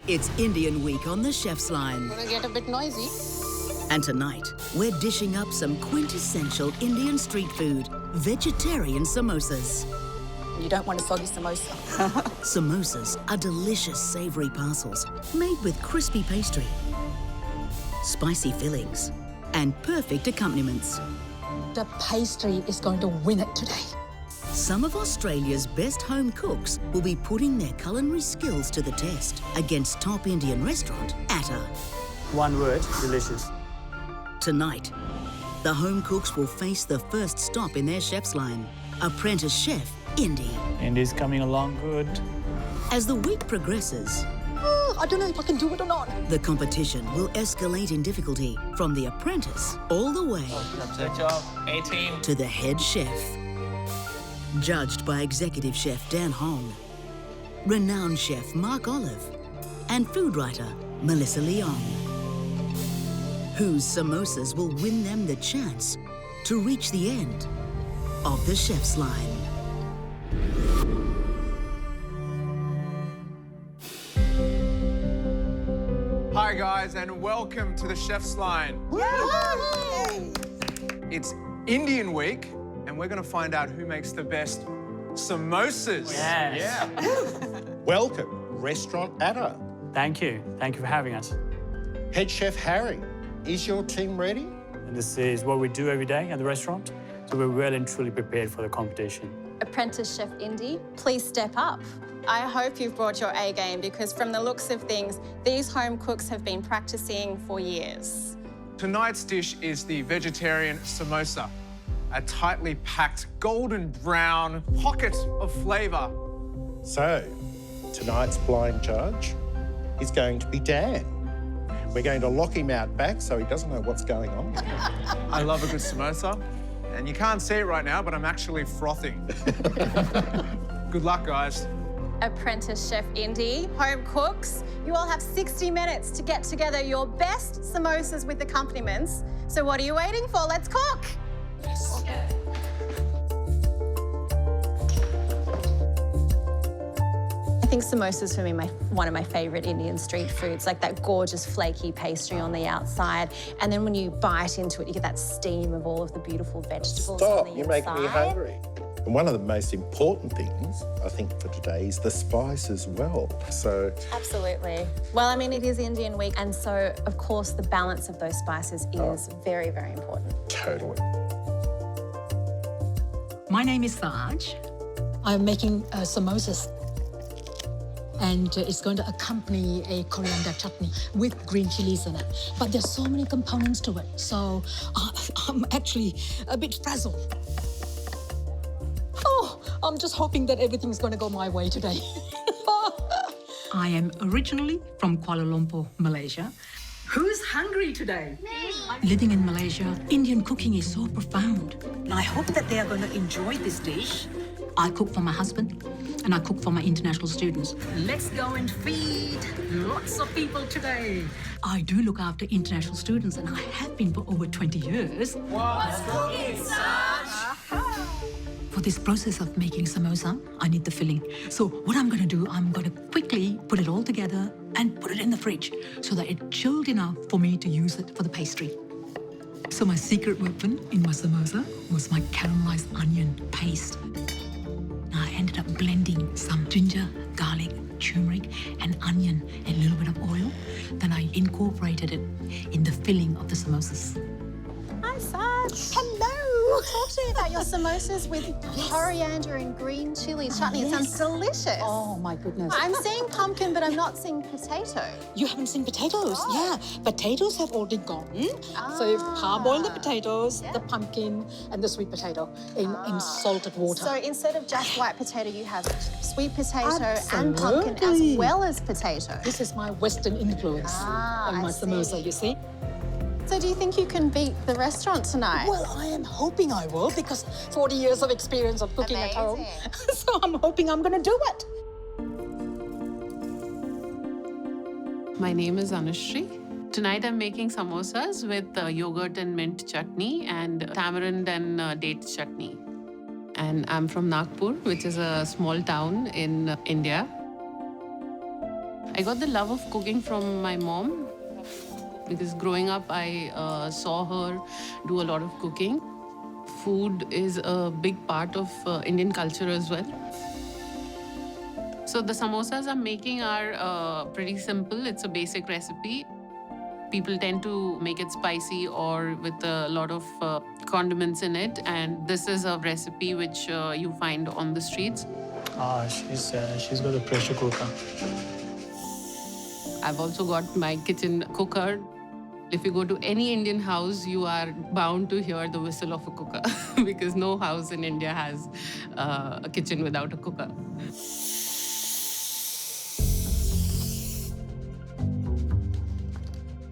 It's Indian week on the Chef's Line. Gonna get a bit noisy. And tonight, we're dishing up some quintessential Indian street food, vegetarian samosas. You don't want a soggy samosa. Samosas are delicious savoury parcels made with crispy pastry, spicy fillings, and perfect accompaniments. The pastry is going to win it today. Some of Australia's best home cooks will be putting their culinary skills to the test against top Indian restaurant, Atta. One word, delicious. Tonight, the home cooks will face the first stop in their chef's line, apprentice chef, Indy. Indy's coming along good. As the week progresses, I don't know if I can do it or not. the competition will escalate in difficulty from the apprentice all the way Good job, 18. to the head chef. Judged by executive chef Dan Hong, renowned chef Mark Olive, and food writer Melissa Leong. Whose samosas will win them the chance to reach the end of the chef's line? Hi guys, and welcome to the Chef's Line. It's Indian week, and we're going to find out who makes the best samosas. Yes. Yeah. Welcome, Restaurant Atta. Thank you. Thank you for having us. Head Chef Harry, is your team ready? And this is what we do every day at the restaurant. So we're well and truly prepared for the competition. Apprentice Chef Indy, please step up. I hope you've brought your A game because from the looks of things, these home cooks have been practicing for years. Tonight's dish is the vegetarian samosa, a tightly packed golden brown pocket of flavour. So, tonight's blind judge is going to be Dan. We're going to lock him out back so he doesn't know what's going on. I love a good samosa, and you can't see it right now, but I'm actually frothing. Good luck, guys. Apprentice Chef Indy, home cooks, you all have 60 minutes to get together your best samosas with accompaniments. So what are you waiting for? Let's cook. Yes. I think samosas for me, one of my favourite Indian street foods, like that gorgeous flaky pastry on the outside. And then when you bite into it, you get that steam of all of the beautiful vegetables Stop, on the you're inside. making me hungry. And one of the most important things, I think, for today is the spice as well. So, Absolutely. Well, I mean, it is Indian week, and so, of course, the balance of those spices is very, very important. totally. My name is Saj. I'm making samosas. And it's going to accompany a coriander chutney with green chilies in it. But there's so many components to it, so I'm actually a bit frazzled. Oh, I'm just hoping that everything's going to go my way today. I am originally from Kuala Lumpur, Malaysia. Who's hungry today? Living in Malaysia, Indian cooking is so profound. And I hope that they are going to enjoy this dish. I cook for my husband and I cook for my international students. Let's go and feed lots of people today. I do look after international students and I have been for over 20 years. What's cooking, Saj? For this process of making samosa, I need the filling. So what I'm going to do, I'm going to quickly put it all together and put it in the fridge so that it's chilled enough for me to use it for the pastry. So my secret weapon in my samosa was my caramelized onion paste. I ended up blending some ginger, garlic, turmeric, and onion, and a little bit of oil. Then I incorporated it in the filling of the samosas. Hi, Saj. Hello. Talk to me about your samosas with coriander and green chili chutney. It sounds delicious. Oh, my goodness. I'm seeing pumpkin, but I'm not seeing potato. You haven't seen potatoes? Yeah, potatoes have already gone. So you've parboiled the potatoes, the pumpkin, and the sweet potato in salted water. So instead of just white potato, you have sweet potato and Absolutely. pumpkin as well as potato. This is my Western influence on my I samosa, see. you see? So do you think you can beat the restaurant tonight? Well, I am hoping I will because 40 years of experience of cooking at home. Amazing. So I'm hoping I'm going to do it. My name is Anushri. Tonight I'm making samosas with yogurt and mint chutney and tamarind and date chutney. And I'm from Nagpur, which is a small town in India. I got the love of cooking from my mom because growing up, I saw her do a lot of cooking. Food is a big part of Indian culture as well. So the samosas I'm making are pretty simple. It's a basic recipe. People tend to make it spicy or with a lot of condiments in it. And this is a recipe which you find on the streets. She's got a pressure cooker. I've also got my kitchen cooker. If you go to any Indian house, you are bound to hear the whistle of a cooker because no house in India has a kitchen without a cooker.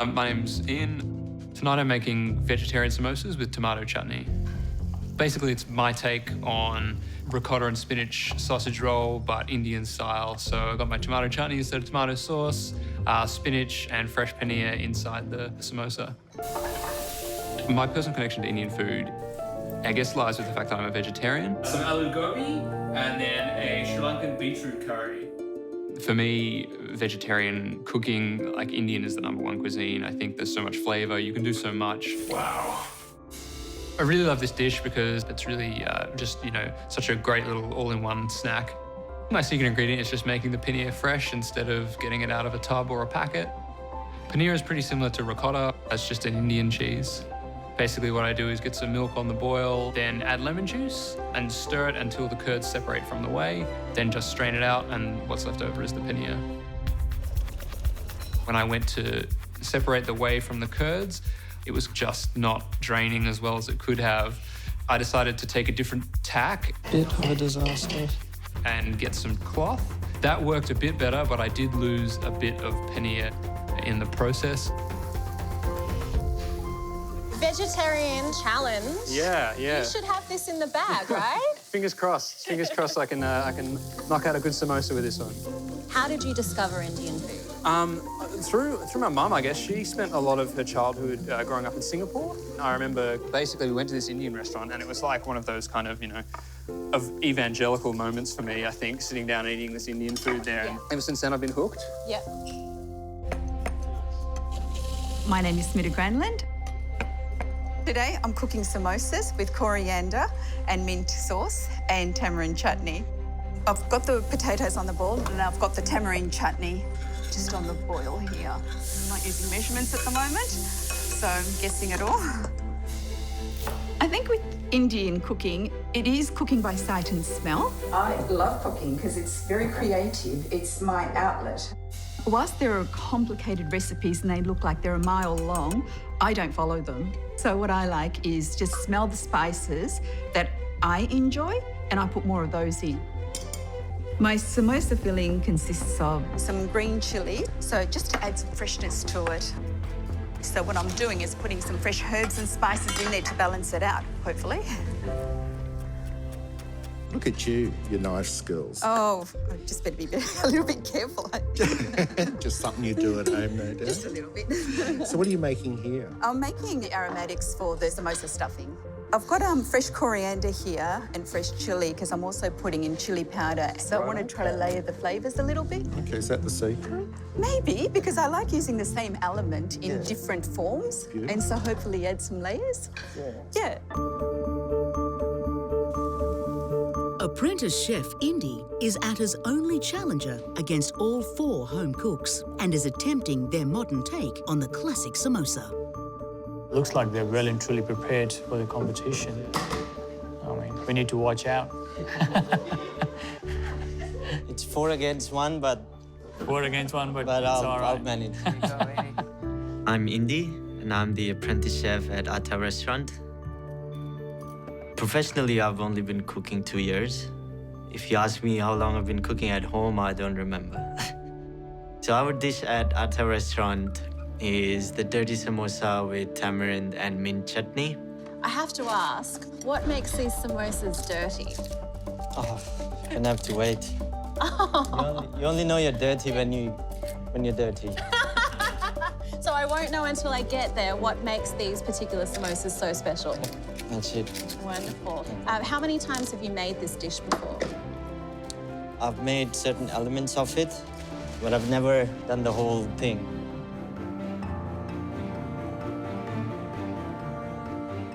My name's Ian. Tonight I'm making vegetarian samosas with tomato chutney. Basically, it's my take on ricotta and spinach sausage roll, but Indian style. So I got my tomato chutney instead of tomato sauce, spinach and fresh paneer inside the samosa. My personal connection to Indian food, I guess, lies with the fact that I'm a vegetarian. Some aloo gobi and then a Sri Lankan beetroot curry. For me, vegetarian cooking, like Indian, is the #1 cuisine. I think there's so much flavor. You can do so much. Wow. I really love this dish because it's really just, such a great little all-in-one snack. My secret ingredient is just making the paneer fresh instead of getting it out of a tub or a packet. Paneer is pretty similar to ricotta. It's just an Indian cheese. Basically what I do is get some milk on the boil, then add lemon juice and stir it until the curds separate from the whey, then just strain it out and what's left over is the paneer. When I went to separate the whey from the curds, it was just not draining as well as it could have. I decided to take a different tack. Bit of a disaster. And get some cloth. That worked a bit better, but I did lose a bit of paneer in the process. Vegetarian challenge. Yeah. You should have this in the bag, right? Fingers crossed. Fingers crossed I can knock out a good samosa with this one. How did you discover Indian food? Through my mum, I guess. She spent a lot of her childhood growing up in Singapore. I remember basically we went to this Indian restaurant and it was like one of those kind of, of evangelical moments for me, I think, sitting down and eating this Indian food there. And ever since then, I've been hooked. Yeah. My name is Smita Granland. Today, I'm cooking samosas with coriander and mint sauce and tamarind chutney. I've got the potatoes on the boil and I've got the tamarind chutney just on the boil here. I'm not using measurements at the moment, so I'm guessing it all. I think with Indian cooking, it is cooking by sight and smell. I love cooking because it's very creative. It's my outlet. Whilst there are complicated recipes and they look like they're a mile long, I don't follow them. So what I like is just smell the spices that I enjoy and I put more of those in. My samosa filling consists of some green chilli, so just to add some freshness to it. So what I'm doing is putting some fresh herbs and spices in there to balance it out, hopefully. Look at you, your knife skills. Oh, I just better be a little bit careful. Just something you do at home, no doubt. Just a little bit. So what are you making here? I'm making the aromatics for the samosa stuffing. I've got fresh coriander here and fresh chilli because I'm also putting in chilli powder. So I want to try to layer the flavours a little bit. Okay, is that the secret? Maybe, because I like using the same element in different forms. And so hopefully add some layers. Yeah. Apprentice chef Indy is Atta's only challenger against all 4 home cooks and is attempting their modern take on the classic samosa. Looks like they're well and truly prepared for the competition. I mean, we need to watch out. It's 4 against 1, but... 4 against 1, but it's all right. I'll manage. I'm Indy, and I'm the apprentice chef at Atta restaurant. Professionally, I've only been cooking 2 years. If you ask me how long I've been cooking at home, I don't remember. So our dish at Atta restaurant is the dirty samosa with tamarind and mint chutney. I have to ask, what makes these samosas dirty? Oh, you're gonna have to wait. You only know you're dirty when you're dirty. So I won't know until I get there what makes these particular samosas so special. That's it. Wonderful. How many times have you made this dish before? I've made certain elements of it, but I've never done the whole thing.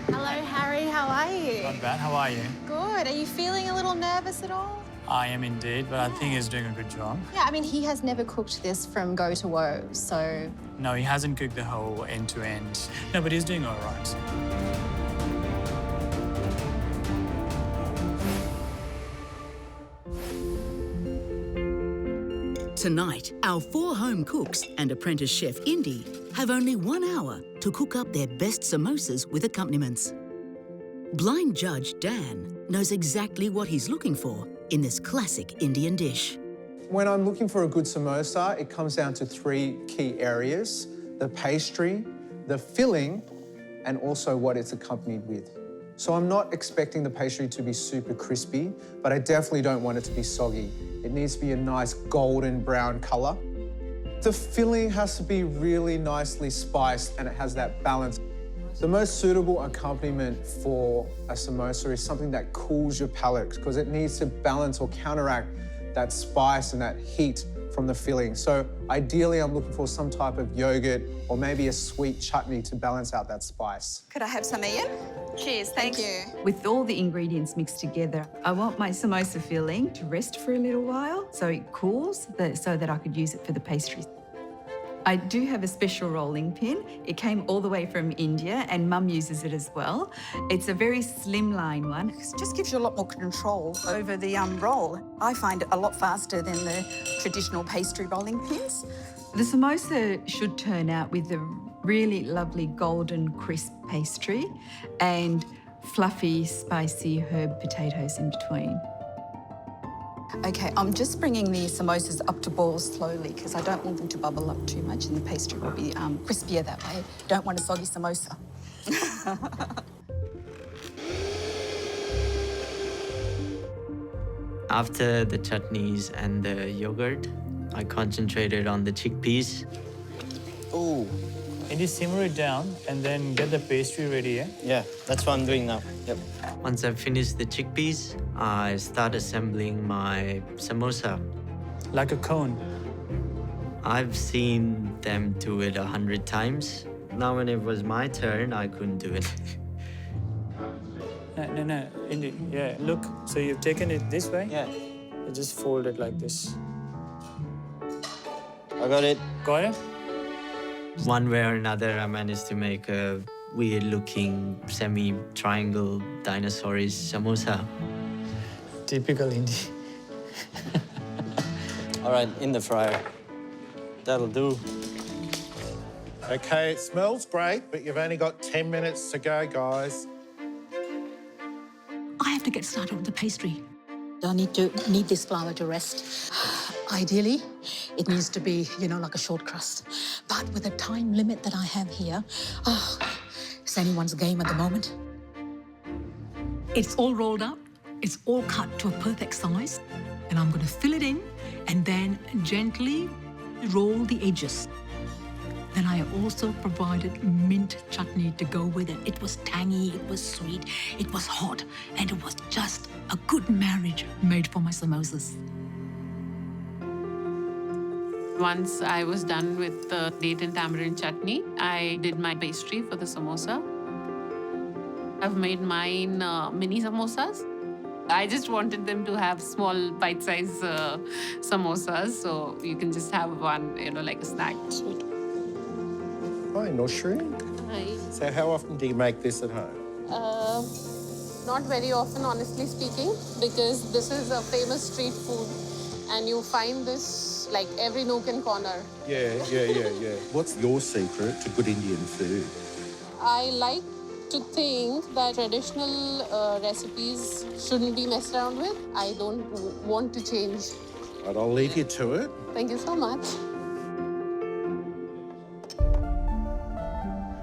Hello, Harry. How are you? Not bad. How are you? Good. Are you feeling a little nervous at all? I am indeed, but I think he's doing a good job. Yeah, I mean, he has never cooked this from go to woe, so... No, he hasn't cooked the whole end to end. No, but he's doing all right. Tonight, our 4 home cooks and apprentice chef Indy have only 1 hour to cook up their best samosas with accompaniments. Blind judge Dan knows exactly what he's looking for in this classic Indian dish. When I'm looking for a good samosa, it comes down to 3 key areas: the pastry, the filling, and also what it's accompanied with. So I'm not expecting the pastry to be super crispy, but I definitely don't want it to be soggy. It needs to be a nice golden brown colour. The filling has to be really nicely spiced and it has that balance. The most suitable accompaniment for a samosa is something that cools your palate because it needs to balance or counteract that spice and that heat from the filling. So ideally, I'm looking for some type of yogurt or maybe a sweet chutney to balance out that spice. Could I have some, Ian? Cheers, thank you. With all the ingredients mixed together, I want my samosa filling to rest for a little while so it cools, so that I could use it for the pastries. I do have a special rolling pin. It came all the way from India and Mum uses it as well. It's a very slimline one. It just gives you a lot more control over the roll. I find it a lot faster than the traditional pastry rolling pins. The samosa should turn out with a really lovely golden crisp pastry and fluffy, spicy herb potatoes in between. Okay, I'm just bringing the samosas up to boil slowly because I don't want them to bubble up too much and the pastry will be crispier that way. Don't want a soggy samosa. After the chutneys and the yogurt, I concentrated on the chickpeas. Oh. And you simmer it down and then get the pastry ready, yeah? Yeah, that's what I'm doing now. Yep. Once I've finished the chickpeas, I start assembling my samosa. Like a cone? I've seen them do it 100 times. Now when it was my turn, I couldn't do it. No, Indy, yeah, look. So you've taken it this way? Yeah. You just fold it like this. I got it. Got it? One way or another, I managed to make a weird-looking semi-triangle dinosaur-ish samosa. Typical Indy. All right, in the fryer. That'll do. Okay, it smells great, but you've only got 10 minutes to go, guys. I have to get started with the pastry. I need this flour to rest. Ideally, it needs to be, like a short crust. But with the time limit that I have here, it's anyone's game at the moment. It's all rolled up. It's all cut to a perfect size. And I'm going to fill it in and then gently roll the edges. Then I also provided mint chutney to go with it. It was tangy, it was sweet, it was hot, and it was just a good marriage made for my samosas. Once I was done with the date and tamarind chutney, I did my pastry for the samosa. I've made mine mini samosas. I just wanted them to have small bite-sized samosas, so you can just have one, like a snack. Hi, Noshri. Hi. So how often do you make this at home? Not very often, honestly speaking, because this is a famous street food and you find this like every nook and corner. Yeah. What's your secret to good Indian food? I like to think that traditional recipes shouldn't be messed around with. I don't want to change. Right, I'll leave you to it. Thank you so much.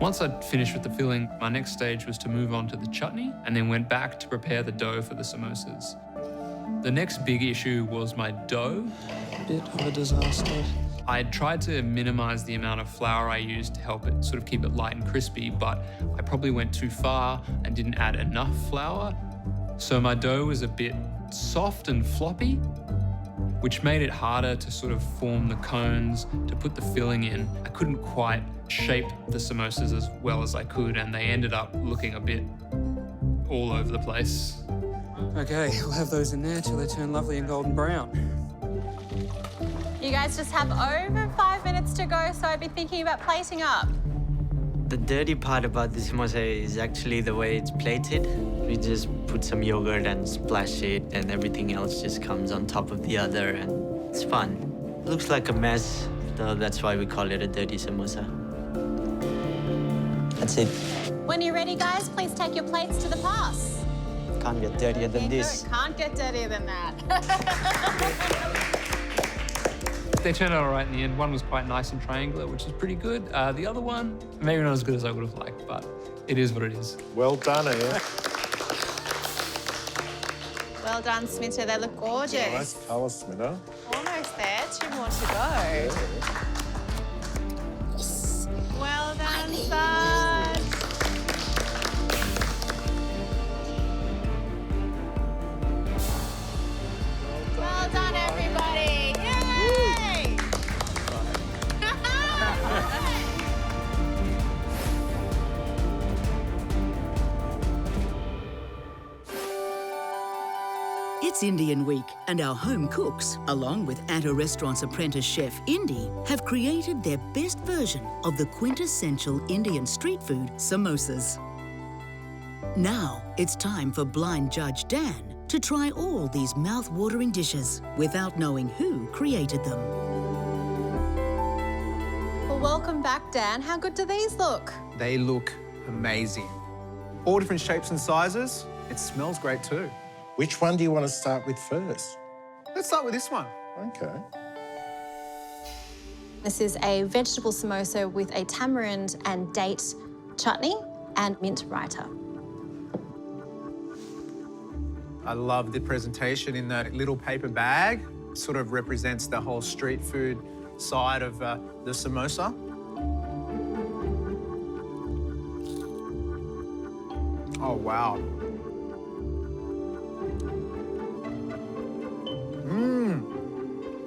Once I'd finished with the filling, my next stage was to move on to the chutney and then went back to prepare the dough for the samosas. The next big issue was my dough. Bit of a disaster. I had tried to minimize the amount of flour I used to help it sort of keep it light and crispy, but I probably went too far and didn't add enough flour. So my dough was a bit soft and floppy. which made it harder to sort of form the cones, to put the filling in. I couldn't quite shape the samosas as well as I could, and they ended up looking a bit all over the place. Okay, we'll have those in there till they turn lovely and golden brown. You guys just have over 5 minutes to go, so I'd be thinking about plating up. The dirty part about the samosa is actually the way it's plated. We just put some yogurt and splash it, and everything else just comes on top of the other, and it's fun. Looks like a mess, so that's why we call it a dirty samosa. That's it. When you're ready, guys, please take your plates to the pass. Can't get dirtier than this. Can't get dirtier than that. They turned out all right in the end. One was quite nice and triangular, which is pretty good. The other one, maybe not as good as I would have liked, but it is what it is. Well done, Ian. Well done, Smitta. They look gorgeous. Nice colour, Smitta. Almost there. 2 more to go. Yes. Well done, Saj. Well done, everybody. Yay! It's Indian Week, and our home cooks, along with Atta Restaurant's apprentice chef Indy, have created their best version of the quintessential Indian street food, samosas. Now it's time for blind judge Dan to try all these mouth-watering dishes without knowing who created them. Well, welcome back, Dan. How good do these look? They look amazing. All different shapes and sizes. It smells great too. Which one do you want to start with first? Let's start with this one. Okay. This is a vegetable samosa with a tamarind and date chutney and mint raita. I love the presentation in that little paper bag. Sort of represents the whole street food side of the samosa. Oh, wow.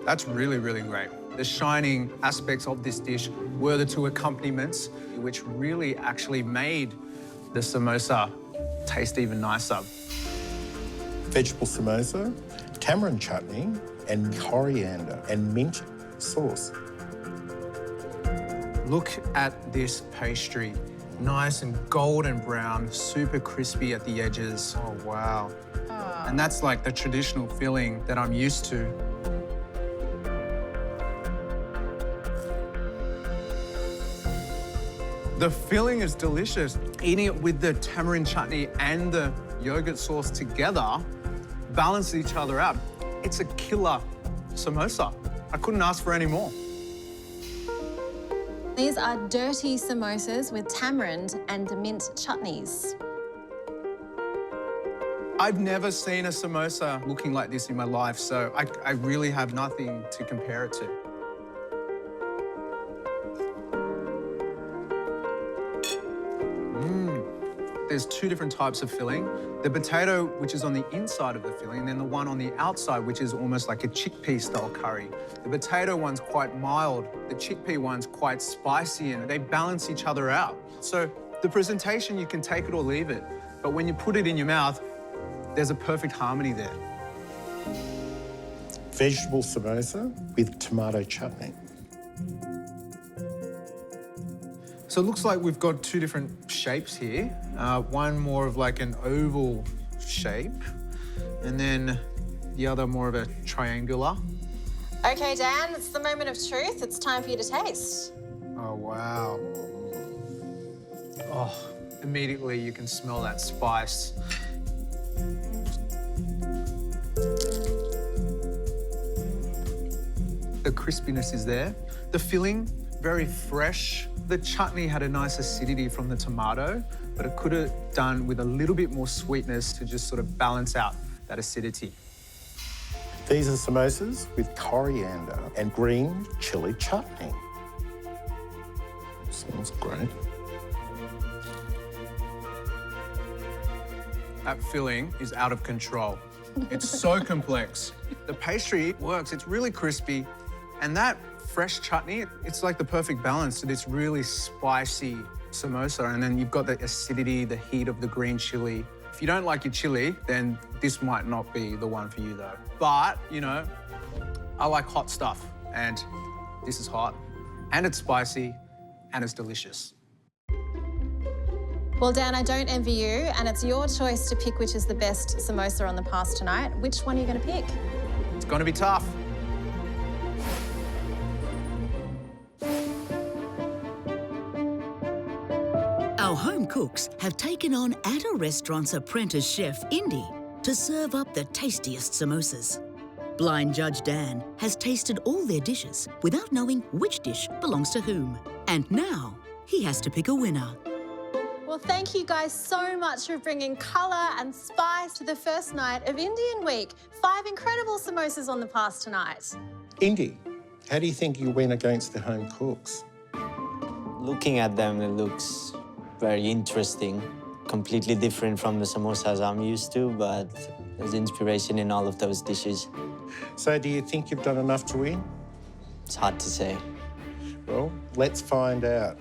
That's really, really great. The shining aspects of this dish were the 2 accompaniments, which really actually made the samosa taste even nicer. Vegetable samosa, tamarind chutney, and coriander and mint sauce. Look at this pastry. Nice and golden brown, super crispy at the edges. Oh, wow. And that's like the traditional filling that I'm used to. The filling is delicious. Eating it with the tamarind chutney and the yogurt sauce together balance each other out. It's a killer samosa. I couldn't ask for any more. These are dirty samosas with tamarind and mint chutneys. I've never seen a samosa looking like this in my life, so I really have nothing to compare it to. There's 2 different types of filling. The potato, which is on the inside of the filling, and then the one on the outside, which is almost like a chickpea-style curry. The potato one's quite mild. The chickpea one's quite spicy, and they balance each other out. So the presentation, you can take it or leave it, but when you put it in your mouth, there's a perfect harmony there. Vegetable samosa with tomato chutney. So it looks like we've got 2 different shapes here. One more of like an oval shape, and then the other more of a triangular. Okay, Dan, it's the moment of truth. It's time for you to taste. Oh, wow. Oh, immediately you can smell that spice. The crispiness is there. The filling, very fresh. The chutney had a nice acidity from the tomato, but it could have done with a little bit more sweetness to just sort of balance out that acidity. These are samosas with coriander and green chili chutney. Smells great. That filling is out of control. It's so complex. The pastry works, it's really crispy, and that fresh chutney, it's like the perfect balance to this really spicy samosa, and then you've got the acidity, the heat of the green chili. If you don't like your chili, then this might not be the one for you, though. But, you know, I like hot stuff, and this is hot, and it's spicy, and it's delicious. Well, Dan, I don't envy you, and it's your choice to pick which is the best samosa on the pass tonight. Which one are you going to pick? It's going to be tough. Our home cooks have taken on Atta restaurant's apprentice chef, Indy, to serve up the tastiest samosas. Blind judge Dan has tasted all their dishes without knowing which dish belongs to whom. And now he has to pick a winner. Well, thank you guys so much for bringing colour and spice to the first night of Indian Week. 5 incredible samosas on the pass tonight. Indy, how do you think you went against the home cooks? Looking at them, it looks very interesting. Completely different from the samosas I'm used to, but there's inspiration in all of those dishes. So do you think you've done enough to win? It's hard to say. Well, let's find out.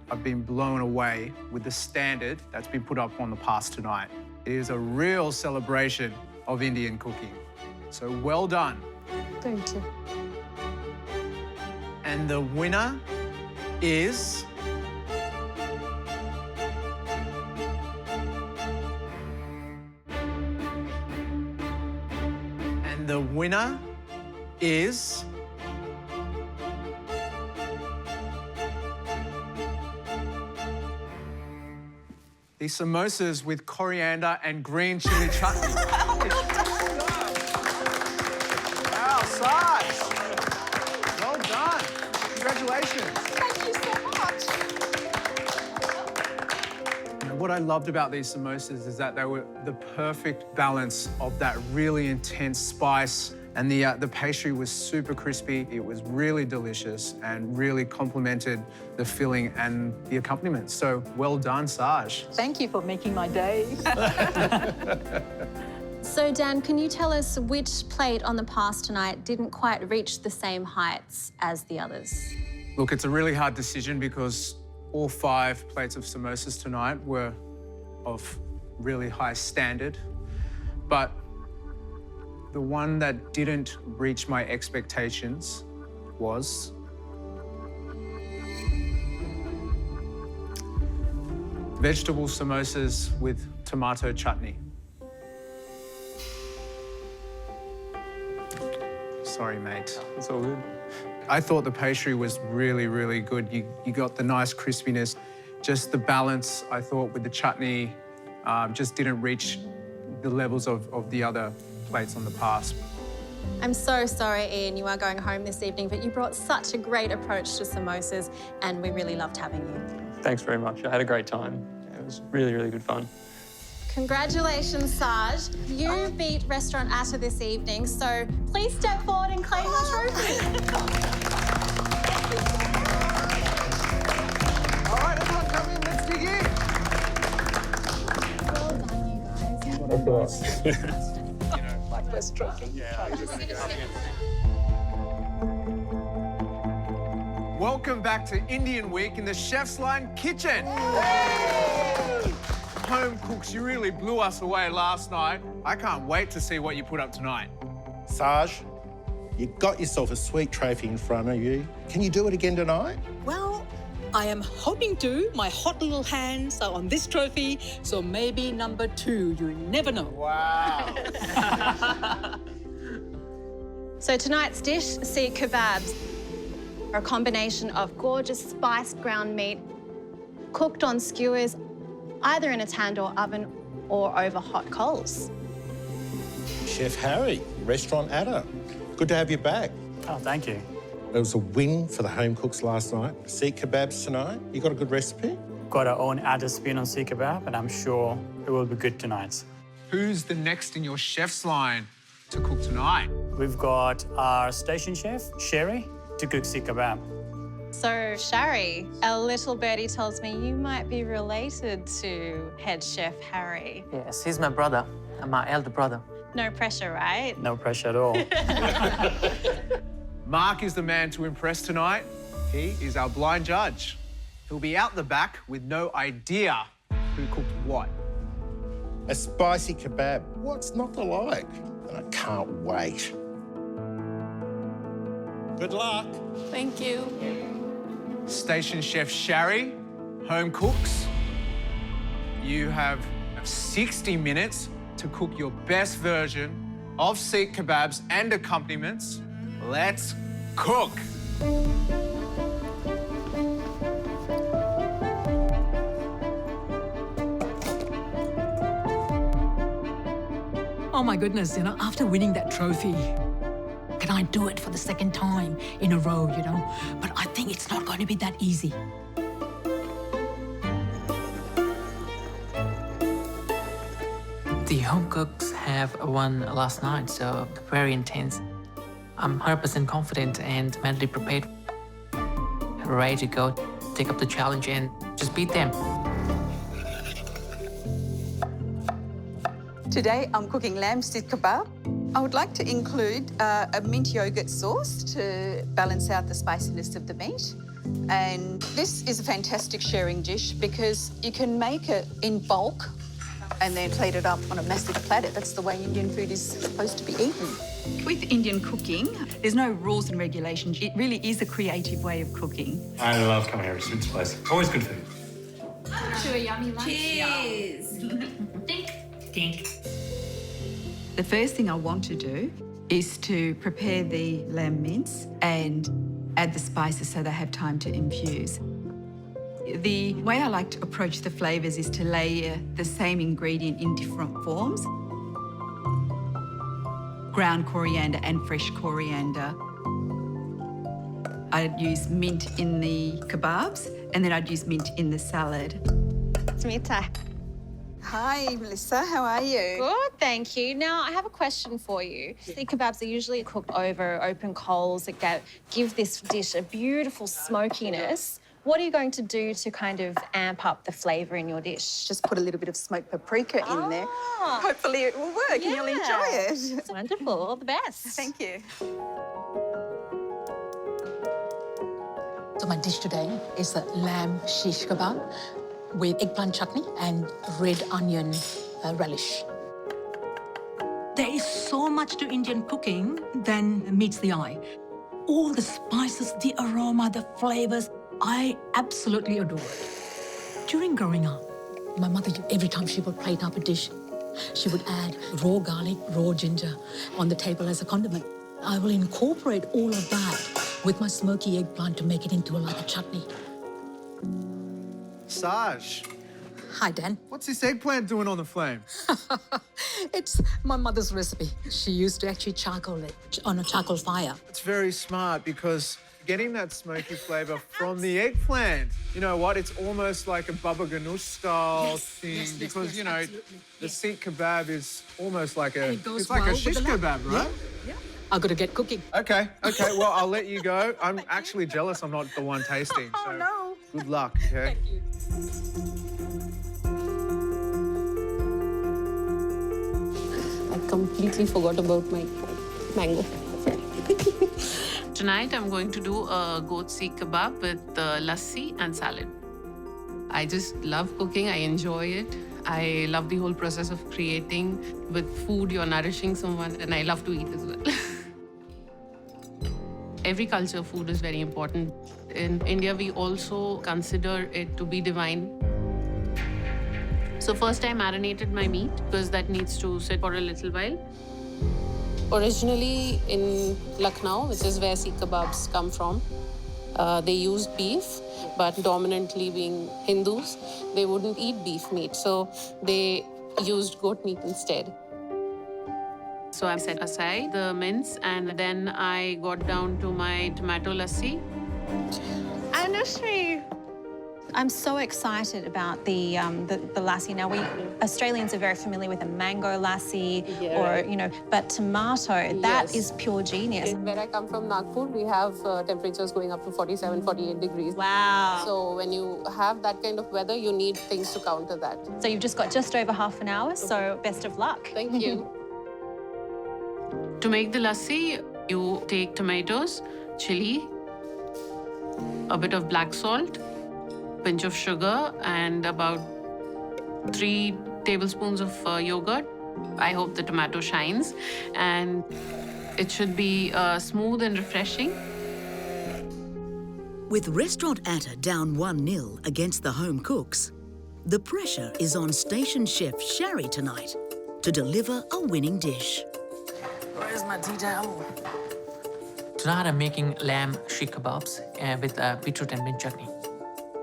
I've been blown away with the standard that's been put up on the pass tonight. It is a real celebration of Indian cooking. So well done. Thank you. And the winner is... And the winner is... the samosas with coriander and green chili chutney. Wow, Saj! Well done. Congratulations. Thank you so much. You know, what I loved about these samosas is that they were the perfect balance of that really intense spice, and the pastry was super crispy. It was really delicious and really complemented the filling and the accompaniment. So well done, Saj. Thank you for making my day. So, Dan, can you tell us which plate on the pass tonight didn't quite reach the same heights as the others? Look, it's a really hard decision because all 5 plates of samosas tonight were of really high standard, but the one that didn't reach my expectations was vegetable samosas with tomato chutney. Sorry, mate. It's all good. I thought the pastry was really, really good. You got the nice crispiness. Just the balance, I thought, with the chutney just didn't reach the levels of the other plates on the pass. I'm so sorry, Ian, you are going home this evening, but you brought such a great approach to samosas, and we really loved having you. Thanks very much. I had a great time. It was really, really good fun. Congratulations, Saj. You beat Restaurant Atta this evening, so please step forward and claim your trophy. All right, everyone, come in. Let's dig in. Well done, you guys. Like this trophy. Welcome back to Indian Week in the Chef's Line kitchen. Home cooks, you really blew us away last night. I can't wait to see what you put up tonight. Saj, you got yourself a sweet trophy in front of you. Can you do it again tonight? Well, I am hoping to. My hot little hands are on this trophy, so maybe number 2. You never know. Wow. So tonight's dish, Sikh kebabs, are a combination of gorgeous spiced ground meat cooked on skewers, either in a tandoor oven or over hot coals. Chef Harry, Restaurant Atta. Good to have you back. Oh, thank you. It was a win for the home cooks last night. Sikh kebabs tonight. You got a good recipe? Got our own Atta spin on Sikh kebab, and I'm sure it will be good tonight. Who's the next in your chef's line to cook tonight? We've got our station chef, Sherry, to cook Sikh kebab. So, Shari, a little birdie tells me you might be related to head chef Harry. Yes, he's my brother, and my elder brother. No pressure, right? No pressure at all. Mark is the man to impress tonight. He is our blind judge. He'll be out the back with no idea who cooked what. A spicy kebab. What's not to like? And I can't wait. Good luck. Thank you. Station Chef Shari, home cooks. You have 60 minutes to cook your best version of Sikh kebabs and accompaniments. Let's cook. Oh my goodness, after winning that trophy, can I do it for the second time in a row, But I think it's not going to be that easy. The home cooks have won last night, so very intense. I'm 100% confident and mentally prepared, ready to go, take up the challenge and just beat them. Today, I'm cooking lamb Sikh kebab. I would like to include a mint yogurt sauce to balance out the spiciness of the meat. And this is a fantastic sharing dish because you can make it in bulk and then plate it up on a massive platter. That's the way Indian food is supposed to be eaten. With Indian cooking, there's no rules and regulations. It really is a creative way of cooking. I love coming over to this place. Always good food. To a yummy lunch. Cheers. Dink. Dink. The first thing I want to do is to prepare the lamb mince and add the spices so they have time to infuse. The way I like to approach the flavours is to layer the same ingredient in different forms. Ground coriander and fresh coriander. I'd use mint in the kebabs and then I'd use mint in the salad. It's me, Atta. Hi, Melissa. How are you? Good, thank you. Now, I have a question for you. Sikh kebabs are usually cooked over open coals that give this dish a beautiful smokiness. What are you going to do to kind of amp up the flavour in your dish? Just put a little bit of smoked paprika in there. Hopefully it will work and you'll enjoy it. Wonderful. All the best. Thank you. So my dish today is a lamb shish kebab with eggplant chutney and red onion relish. There is so much to Indian cooking than meets the eye. All the spices, the aroma, the flavors, I absolutely adore it. During growing up, my mother, every time she would plate up a dish, she would add raw garlic, raw ginger on the table as a condiment. I will incorporate all of that with my smoky eggplant to make it into like a chutney. Saj. Hi, Dan. What's this eggplant doing on the flame? It's my mother's recipe. She used to actually charcoal it on a charcoal fire. It's very smart because getting that smoky flavour from the eggplant, you know what? It's almost like a baba ganoush style thing because, the Sikh kebab is almost like a shish kebab, right? Yeah. I've got to get cooking. Okay. Well, I'll let you go. I'm actually jealous I'm not the one tasting. So no. Good luck, okay? Thank you. I completely forgot about my mango. Tonight, I'm going to do a goat Sikh kebab with lassi and salad. I just love cooking. I enjoy it. I love the whole process of creating. With food, you're nourishing someone, and I love to eat as well. Every culture, food is very important. In India, we also consider it to be divine. So first, I marinated my meat because that needs to sit for a little while. Originally in Lucknow, which is where Sikh kebabs come from, they used beef, but dominantly being Hindus, they wouldn't eat beef meat, so they used goat meat instead. So I set aside the mince and then I got down to my tomato lassi. Anushree! I'm so excited about the lassi. Now, we Australians are very familiar with a mango lassi but tomato, that is pure genius. Where I come from, Nagpur, we have temperatures going up to 47, 48 degrees. Wow. So when you have that kind of weather, you need things to counter that. So you've just got just over half an hour, so best of luck. Thank you. To make the lassi, you take tomatoes, chili, a bit of black salt, pinch of sugar, and about 3 tablespoons of yogurt. I hope the tomato shines, and it should be smooth and refreshing. With restaurant Atta down 1-0 against the home cooks, the pressure is on station chef Shari tonight to deliver a winning dish. Where's my tea towel? Tonight I'm making lamb sheikh kebabs with beetroot and mint chutney.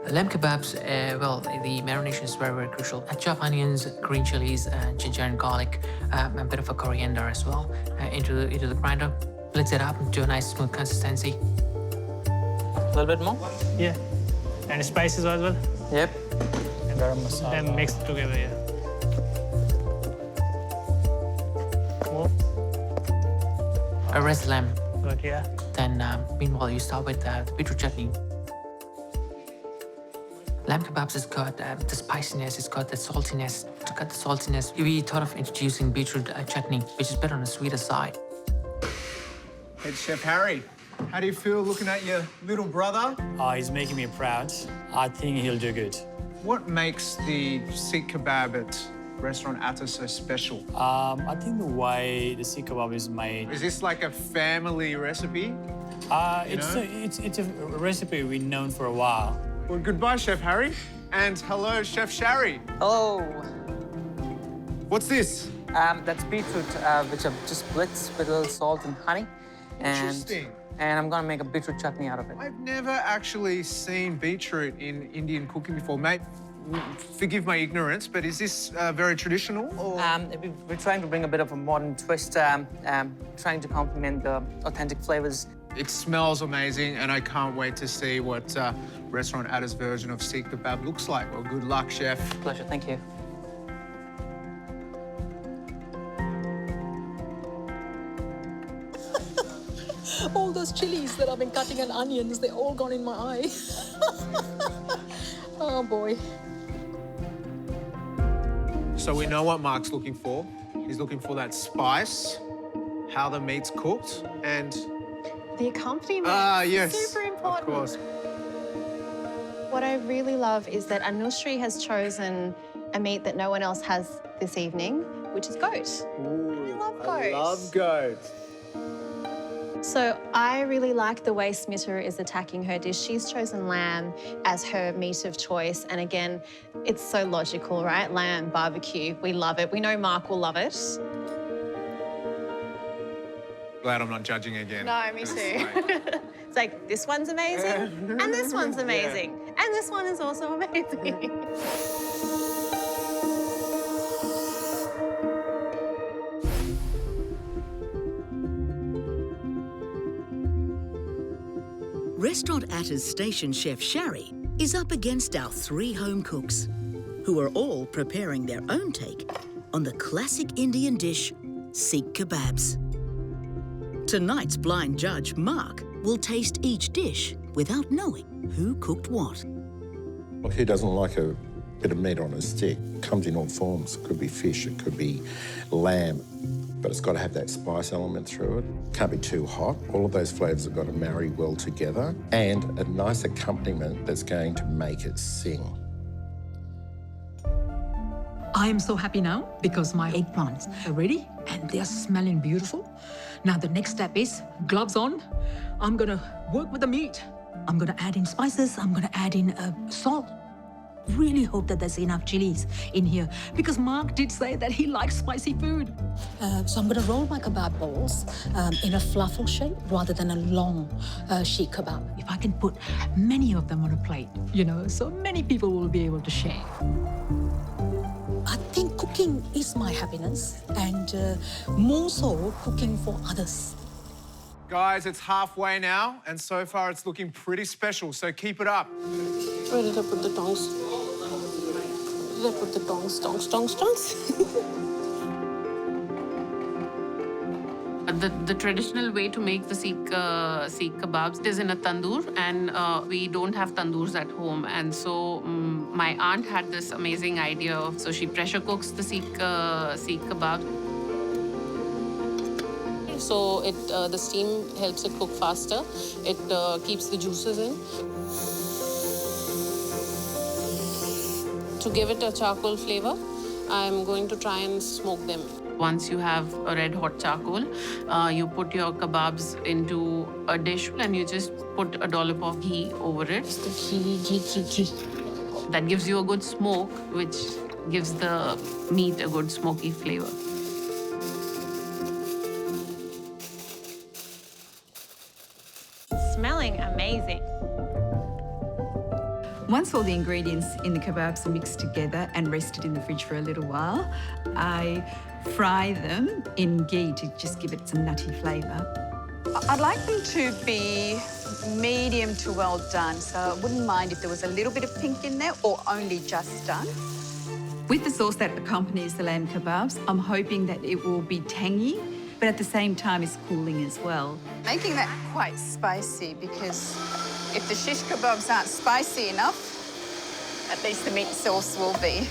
Lamb kebabs, well, the marination is very, very crucial. I chop onions, green chilies, ginger and garlic, a bit of a coriander as well into the grinder. Blitz it up to a nice smooth consistency. A little bit more? Yeah. And spices as well? Yep. And garam masala. Then mix it together, yeah. More? A rest lamb. Good, yeah. Then, meanwhile, you start with the beetroot chutney. Lamb kebabs has got the spiciness, it's got the saltiness. To cut the saltiness, we thought of introducing beetroot chutney, which is better on the sweeter side. Head Chef Harry, how do you feel looking at your little brother? Oh, he's making me proud. I think he'll do good. What makes the Sikh kebab at restaurant Atta so special? I think the way the Sikh kebab is made. Is this like a family recipe? It's a recipe we've known for a while. Well, goodbye, Chef Harry. And hello, Chef Shari. Hello. What's this? That's beetroot, which I've just blitzed with a little salt and honey. Interesting. And I'm gonna make a beetroot chutney out of it. I've never actually seen beetroot in Indian cooking before. Mate, forgive my ignorance, but is this very traditional? Or? We're trying to bring a bit of a modern twist, trying to complement the authentic flavors. It smells amazing, and I can't wait to see what restaurant Atta's version of Sikh kebab looks like. Well, good luck, Chef. Pleasure, thank you. All those chilies that I've been cutting and onions, they're all gone in my eye. Oh, boy. So we know what Mark's looking for. He's looking for that spice, how the meat's cooked, and... The accompaniment yes, is super important. Of course. What I really love is that Anushree has chosen a meat that no one else has this evening, which is goat. Ooh, I love goat. I love goat. So I really like the way Smita is attacking her dish. She's chosen lamb as her meat of choice. And again, it's so logical, right? Lamb, barbecue, we love it. We know Mark will love it. Glad I'm not judging again. No, me too. It's like, this one's amazing, and this one's amazing, and this one is also amazing. Restaurant Atta's station chef Shari is up against our 3 home cooks, who are all preparing their own take on the classic Indian dish, Sikh kebabs. Tonight's blind judge, Mark, will taste each dish without knowing who cooked what. Well, who doesn't like a bit of meat on a stick? It comes in all forms. It could be fish, it could be lamb, but it's got to have that spice element through it. Can't be too hot. All of those flavours have got to marry well together, and a nice accompaniment that's going to make it sing. I am so happy now because my eggplants are ready and they're smelling beautiful. Now the next step is gloves on. I'm gonna work with the meat. I'm gonna add in spices. I'm gonna add in salt. Really hope that there's enough chilies in here because Mark did say that he likes spicy food. So I'm going to roll my kebab balls in a fluffle shape rather than a long sheikh kebab. If I can put many of them on a plate, you know, so many people will be able to share. I think cooking is my happiness and more so cooking for others. Guys, it's halfway now, and so far it's looking pretty special, so keep it up. Where did I put the tongs? Where did I put the tongs? The traditional way to make the Sikh kebabs is in a tandoor, and we don't have tandoors at home. And so my aunt had this amazing idea so she pressure cooks the Sikh kebab. so the steam helps it cook faster. It keeps the juices in. To give it a charcoal flavor, I'm going to try and smoke them. Once you have a red hot charcoal, you put your kebabs into a dish and you just put a dollop of ghee over it. Ghee. That gives you a good smoke, which gives the meat a good smoky flavor. Smelling amazing. Once all the ingredients in the kebabs are mixed together and rested in the fridge for a little while, I fry them in ghee to just give it some nutty flavour. I'd like them to be medium to well done, so I wouldn't mind if there was a little bit of pink in there or only just done. With the sauce that accompanies the lamb kebabs, I'm hoping that it will be tangy, but at the same time it's cooling as well. Making that quite spicy, because if the shish kebabs aren't spicy enough, at least the meat sauce will be.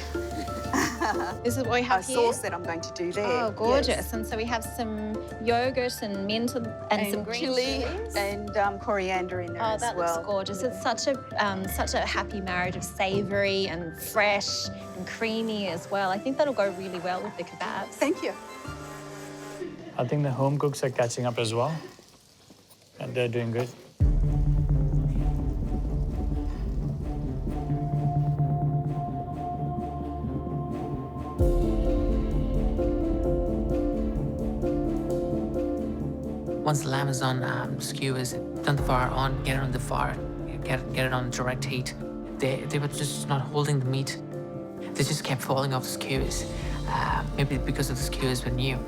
This is what we have a here? sauce that I'm going to do there. Oh, gorgeous. Yes. And so we have some yogurt and mint and some green chili chilies. and coriander in there Oh, as that well. looks gorgeous. It's such a happy marriage of savoury and fresh and creamy as well. I think that'll go really well with the kebabs. Thank you. I think the home cooks are catching up as well, and they're doing good. Once the lamb is on skewers, turn the fire on, get it on the fire, get it on direct heat. They were just not holding the meat. They just kept falling off the skewers. Maybe because of the skewers were new.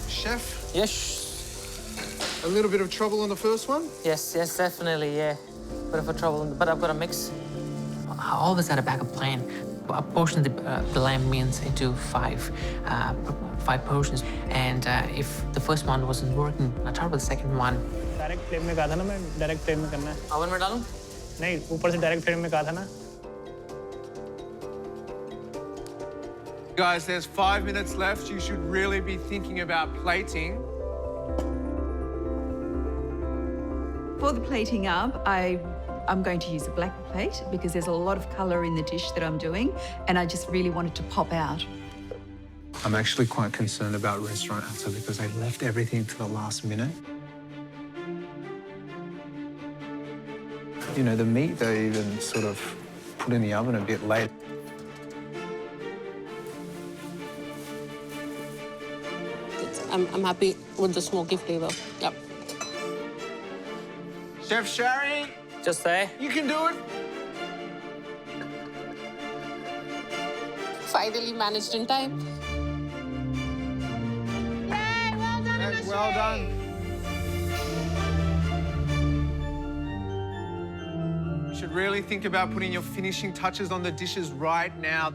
Chef? Yes. A little bit of trouble on the first one? Yes, definitely, yeah. Bit of a trouble, but I've got a mix. I always had a backup plan. I portioned the lamb meats into five portions, and if the first one wasn't working, I tried with the second one. Direct flame में कहा था ना मैं direct flame में करना है oven में डालूं? नहीं ऊपर से डायरेक्ट फ्लेम में कहा था ना Guys, there's 5 minutes left. You should really be thinking about plating. For the plating up, I'm going to use a black plate because there's a lot of colour in the dish that I'm doing, and I just really wanted to pop out. I'm actually quite concerned about restaurant Atta because they left everything to the last minute. You know, the meat they even sort of put in the oven a bit late. I'm happy with the smoky flavor. Yep. Chef Sherry, Just there. you can do it. Finally managed in time. Well done. You should really think about putting your finishing touches on the dishes right now.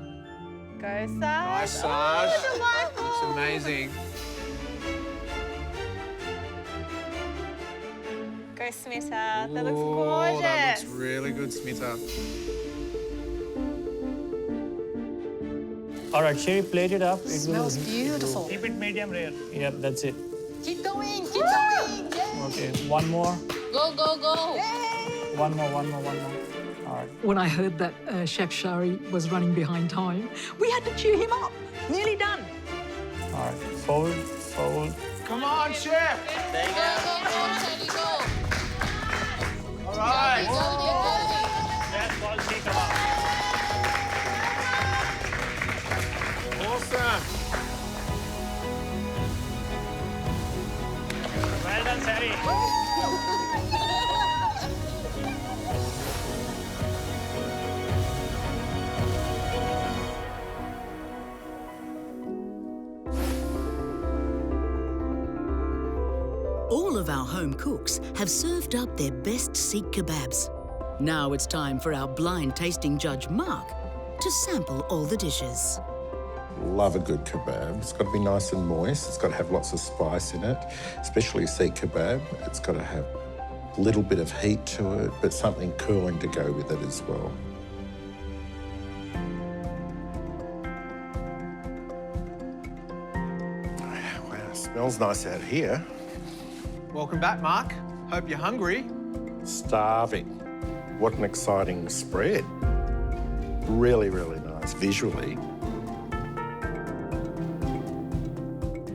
Go, Saj. Nice, Saj. Delightful. It's amazing. Go, Smita. That looks Ooh, gorgeous. that looks really good, Smita. All right, Sherry, plate it up. It Smells beautiful. Keep it medium rare. Yep, that's it. Keep going, keep going. Yay. Okay, one more. Go, go, go. Yay. One more. All right. When I heard that Chef Shari was running behind time, we had to cheer him up. Nearly done. All right, fold. Come on, Chef. There you go. Go. All right. That's called seek kebab. Awesome. Well done, Sherry. All of our home cooks have served up their best Sikh kebabs. Now it's time for our blind tasting judge, Mark, to sample all the dishes. Love a good kebab. It's got to be nice and moist. It's got to have lots of spice in it, especially a Sikh kebab. It's got to have a little bit of heat to it, but something cooling to go with it as well. Smells nice out here. Welcome back, Mark. Hope you're hungry. Starving. What an exciting spread. Really, really nice visually.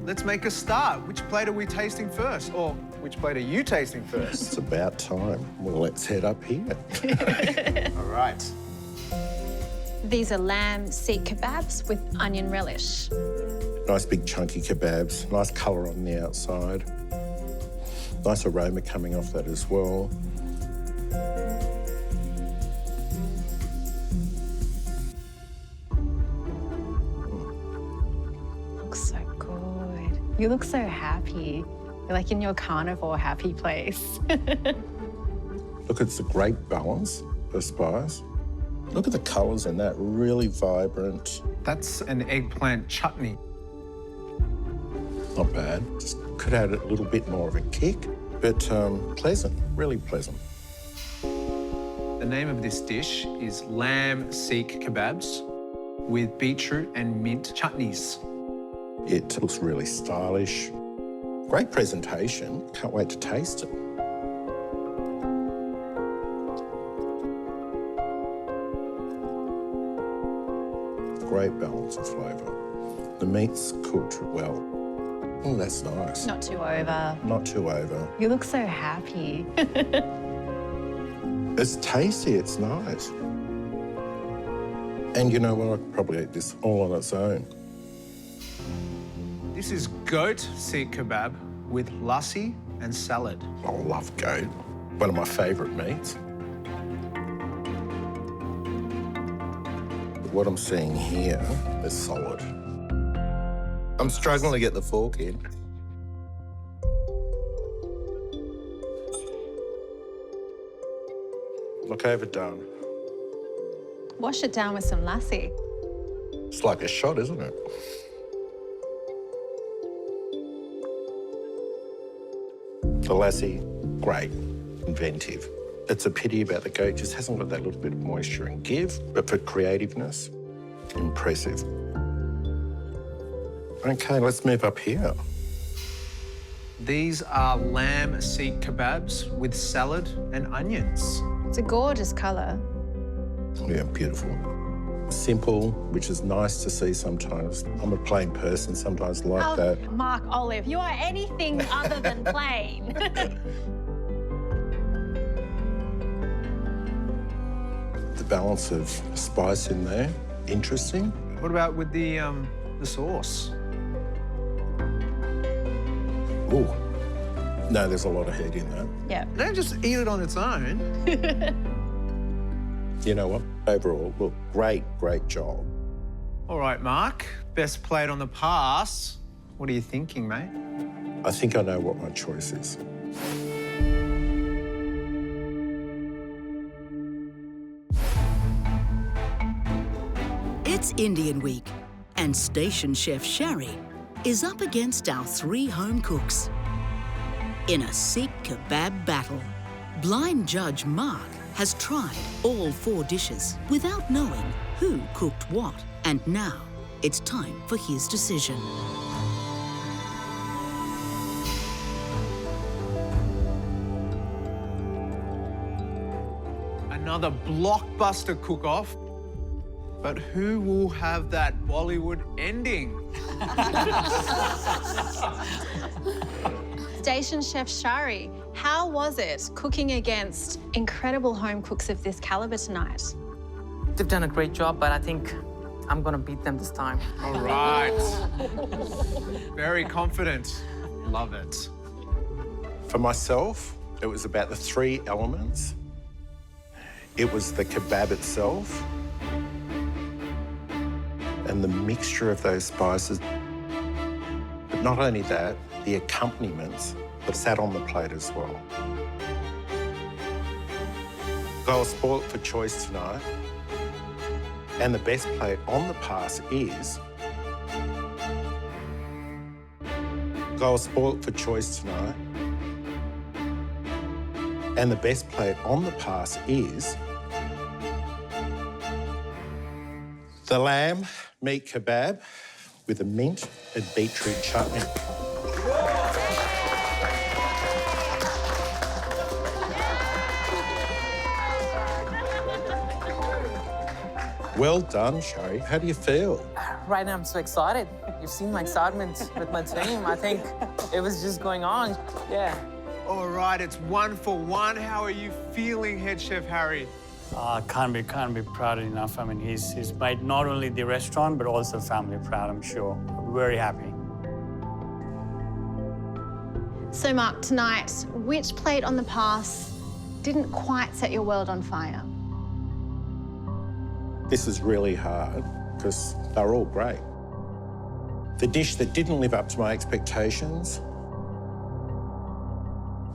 Let's make a start. Which plate are we tasting first? Or which plate are you tasting first? It's about time. Well, let's head up here. All right. These are lamb seek kebabs with onion relish. Nice big chunky kebabs, nice colour on the outside. Nice aroma coming off that as well. Looks so good. You look so happy. You're like in your carnivore happy place. Look, it's a great balance of spice. Look at the colours in that, really vibrant. That's an eggplant chutney. Not bad. Just could add a little bit more of a kick, but pleasant, really pleasant. The name of this dish is lamb seek kebabs with beetroot and mint chutneys. It looks really stylish. Great presentation. Can't wait to taste it. Great balance of flavour. The meat's cooked well. Oh, that's nice. Not too over. Not too over. You look so happy. It's tasty, it's nice. And you know what, I could probably eat this all on its own. This is goat seek kebab with lassi and salad. I love goat. One of my favourite meats. What I'm seeing here is solid. I'm struggling to get the fork in. Look overdone. Wash it down with some lassi. It's like a shot, isn't it? The lassi, great, inventive. It's a pity about the goat, just hasn't got that little bit of moisture and give, but for creativeness, impressive. Okay, let's move up here. These are lamb seek kebabs with salad and onions. It's a gorgeous colour. Yeah, beautiful. Simple, which is nice to see sometimes. I'm a plain person, sometimes like that. Mark Olive, you are anything other than plain. The balance of spice in there, interesting. What about with the sauce? Ooh. No, there's a lot of heat in that. Yeah. Don't just eat it on its own. You know what? Overall, look, great job. All right, Mark. Best plate on the pass. What are you thinking, mate? I think I know what my choice is. It's Indian Week, and station chef Shari is up against our 3 home cooks. In a Sikh kebab battle, blind judge Mark has tried all 4 dishes without knowing who cooked what, and now it's time for his decision. Another blockbuster cook-off. But who will have that Bollywood ending? Station chef Shari, how was it cooking against incredible home cooks of this calibre tonight? They've done a great job, but I think I'm gonna beat them this time. All right. Very confident. Love it. For myself, it was about the 3 elements. It was the kebab itself and the mixture of those spices. But not only that, the accompaniments that sat on the plate as well. I was spoilt for choice tonight. And the best plate on the pass is... I was spoilt for choice tonight. And the best plate on the pass is... the lamb meat kebab with a mint and beetroot chutney. Well done, Shari. How do you feel? Right now, I'm so excited. You've seen my excitement with my team. I think it was just going on. Yeah. All right, it's 1 for 1. How are you feeling, Head Chef Harry? Can't be proud enough. I mean, he's made not only the restaurant, but also family proud, I'm sure. Very happy. So, Mark, tonight, which plate on the pass didn't quite set your world on fire? This is really hard because they're all great. The dish that didn't live up to my expectations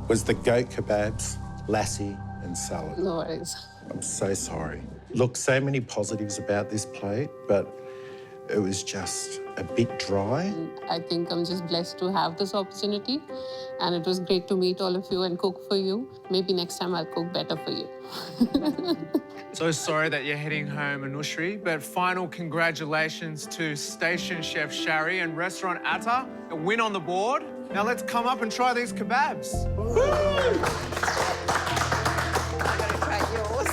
was the goat kebabs, lassi and salad. No worries. I'm so sorry. Look, so many positives about this plate, but it was just a bit dry. I think I'm just blessed to have this opportunity, and it was great to meet all of you and cook for you. Maybe next time I'll cook better for you. So sorry that you're heading home, Anushri, but final congratulations to Station Chef Shari and Restaurant Atta. A win on the board. Now let's come up and try these kebabs. I gotta try yours.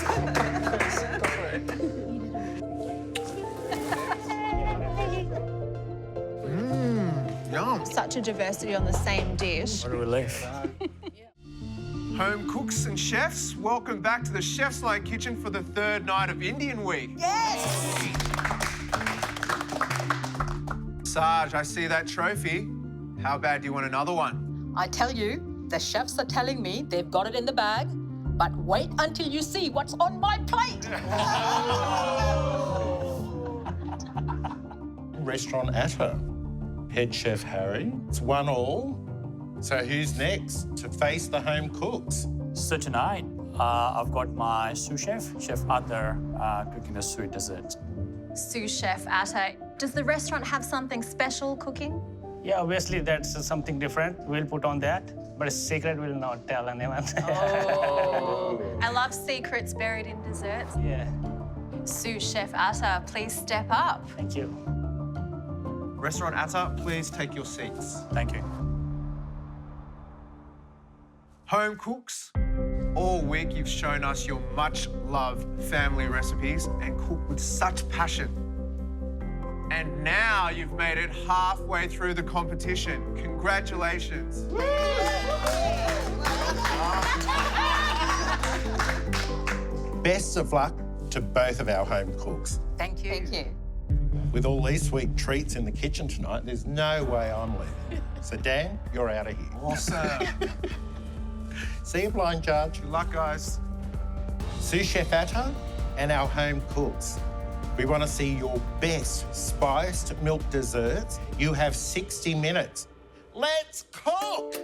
Yum. Such a diversity on the same dish. What a relief. Home cooks and chefs, welcome back to the Chefsline kitchen for the 3rd night of Indian Week. Yes! Saj, I see that trophy. How bad do you want another one? I tell you, the chefs are telling me they've got it in the bag, but wait until you see what's on my plate. Restaurant Atta. Head Chef Harry. It's 1-1. So who's next to face the home cooks? So tonight, I've got my sous chef, Chef Atta, cooking a sweet dessert. Sous chef Atta, does the restaurant have something special cooking? Yeah, obviously that's something different. We'll put on that, but a secret we'll not tell anyone. Oh. I love secrets buried in desserts. Yeah. Sous chef Atta, please step up. Thank you. Restaurant Atta, please take your seats. Thank you. Home cooks, all week you've shown us your much-loved family recipes and cook with such passion. And now you've made it halfway through the competition. Congratulations. Best of luck to both of our home cooks. Thank you. Thank you. With all these sweet treats in the kitchen tonight, there's no way I'm leaving. So, Dan, you're out of here. Awesome. See you, blind judge. Good luck, guys. Sous Chef Atta and our home cooks. We want to see your best spiced milk desserts. You have 60 minutes. Let's cook!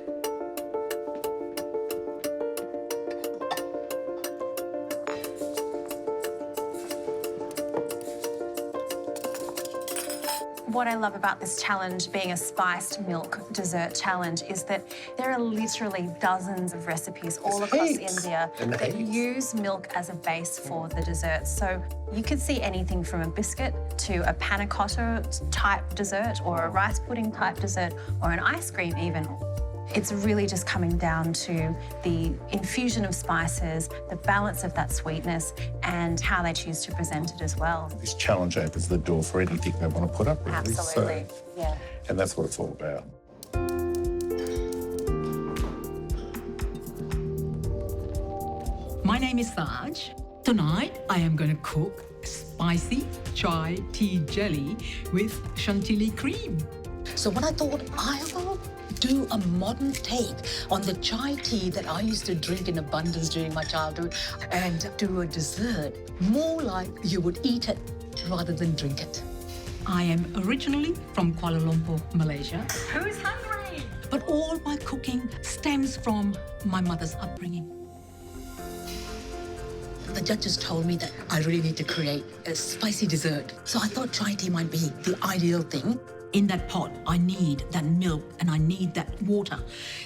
What I love about this challenge, being a spiced milk dessert challenge, is that there are literally dozens of recipes all across India that use milk as a base for the desserts. So you could see anything from a biscuit to a panna cotta type dessert, or a rice pudding type dessert, or an ice cream even. It's really just coming down to the infusion of spices, the balance of that sweetness, and how they choose to present it as well. This challenge opens the door for anything they want to put up with. Absolutely, yeah. And that's what it's all about. My name is Saj. Tonight, I am going to cook spicy chai tea jelly with chantilly cream. So what I thought, I will do a modern take on the chai tea that I used to drink in abundance during my childhood and do a dessert more like you would eat it rather than drink it. I am originally from Kuala Lumpur, Malaysia. Who's hungry? But all my cooking stems from my mother's upbringing. The judges told me that I really need to create a spicy dessert. So I thought chai tea might be the ideal thing. In that pot, I need that milk and I need that water.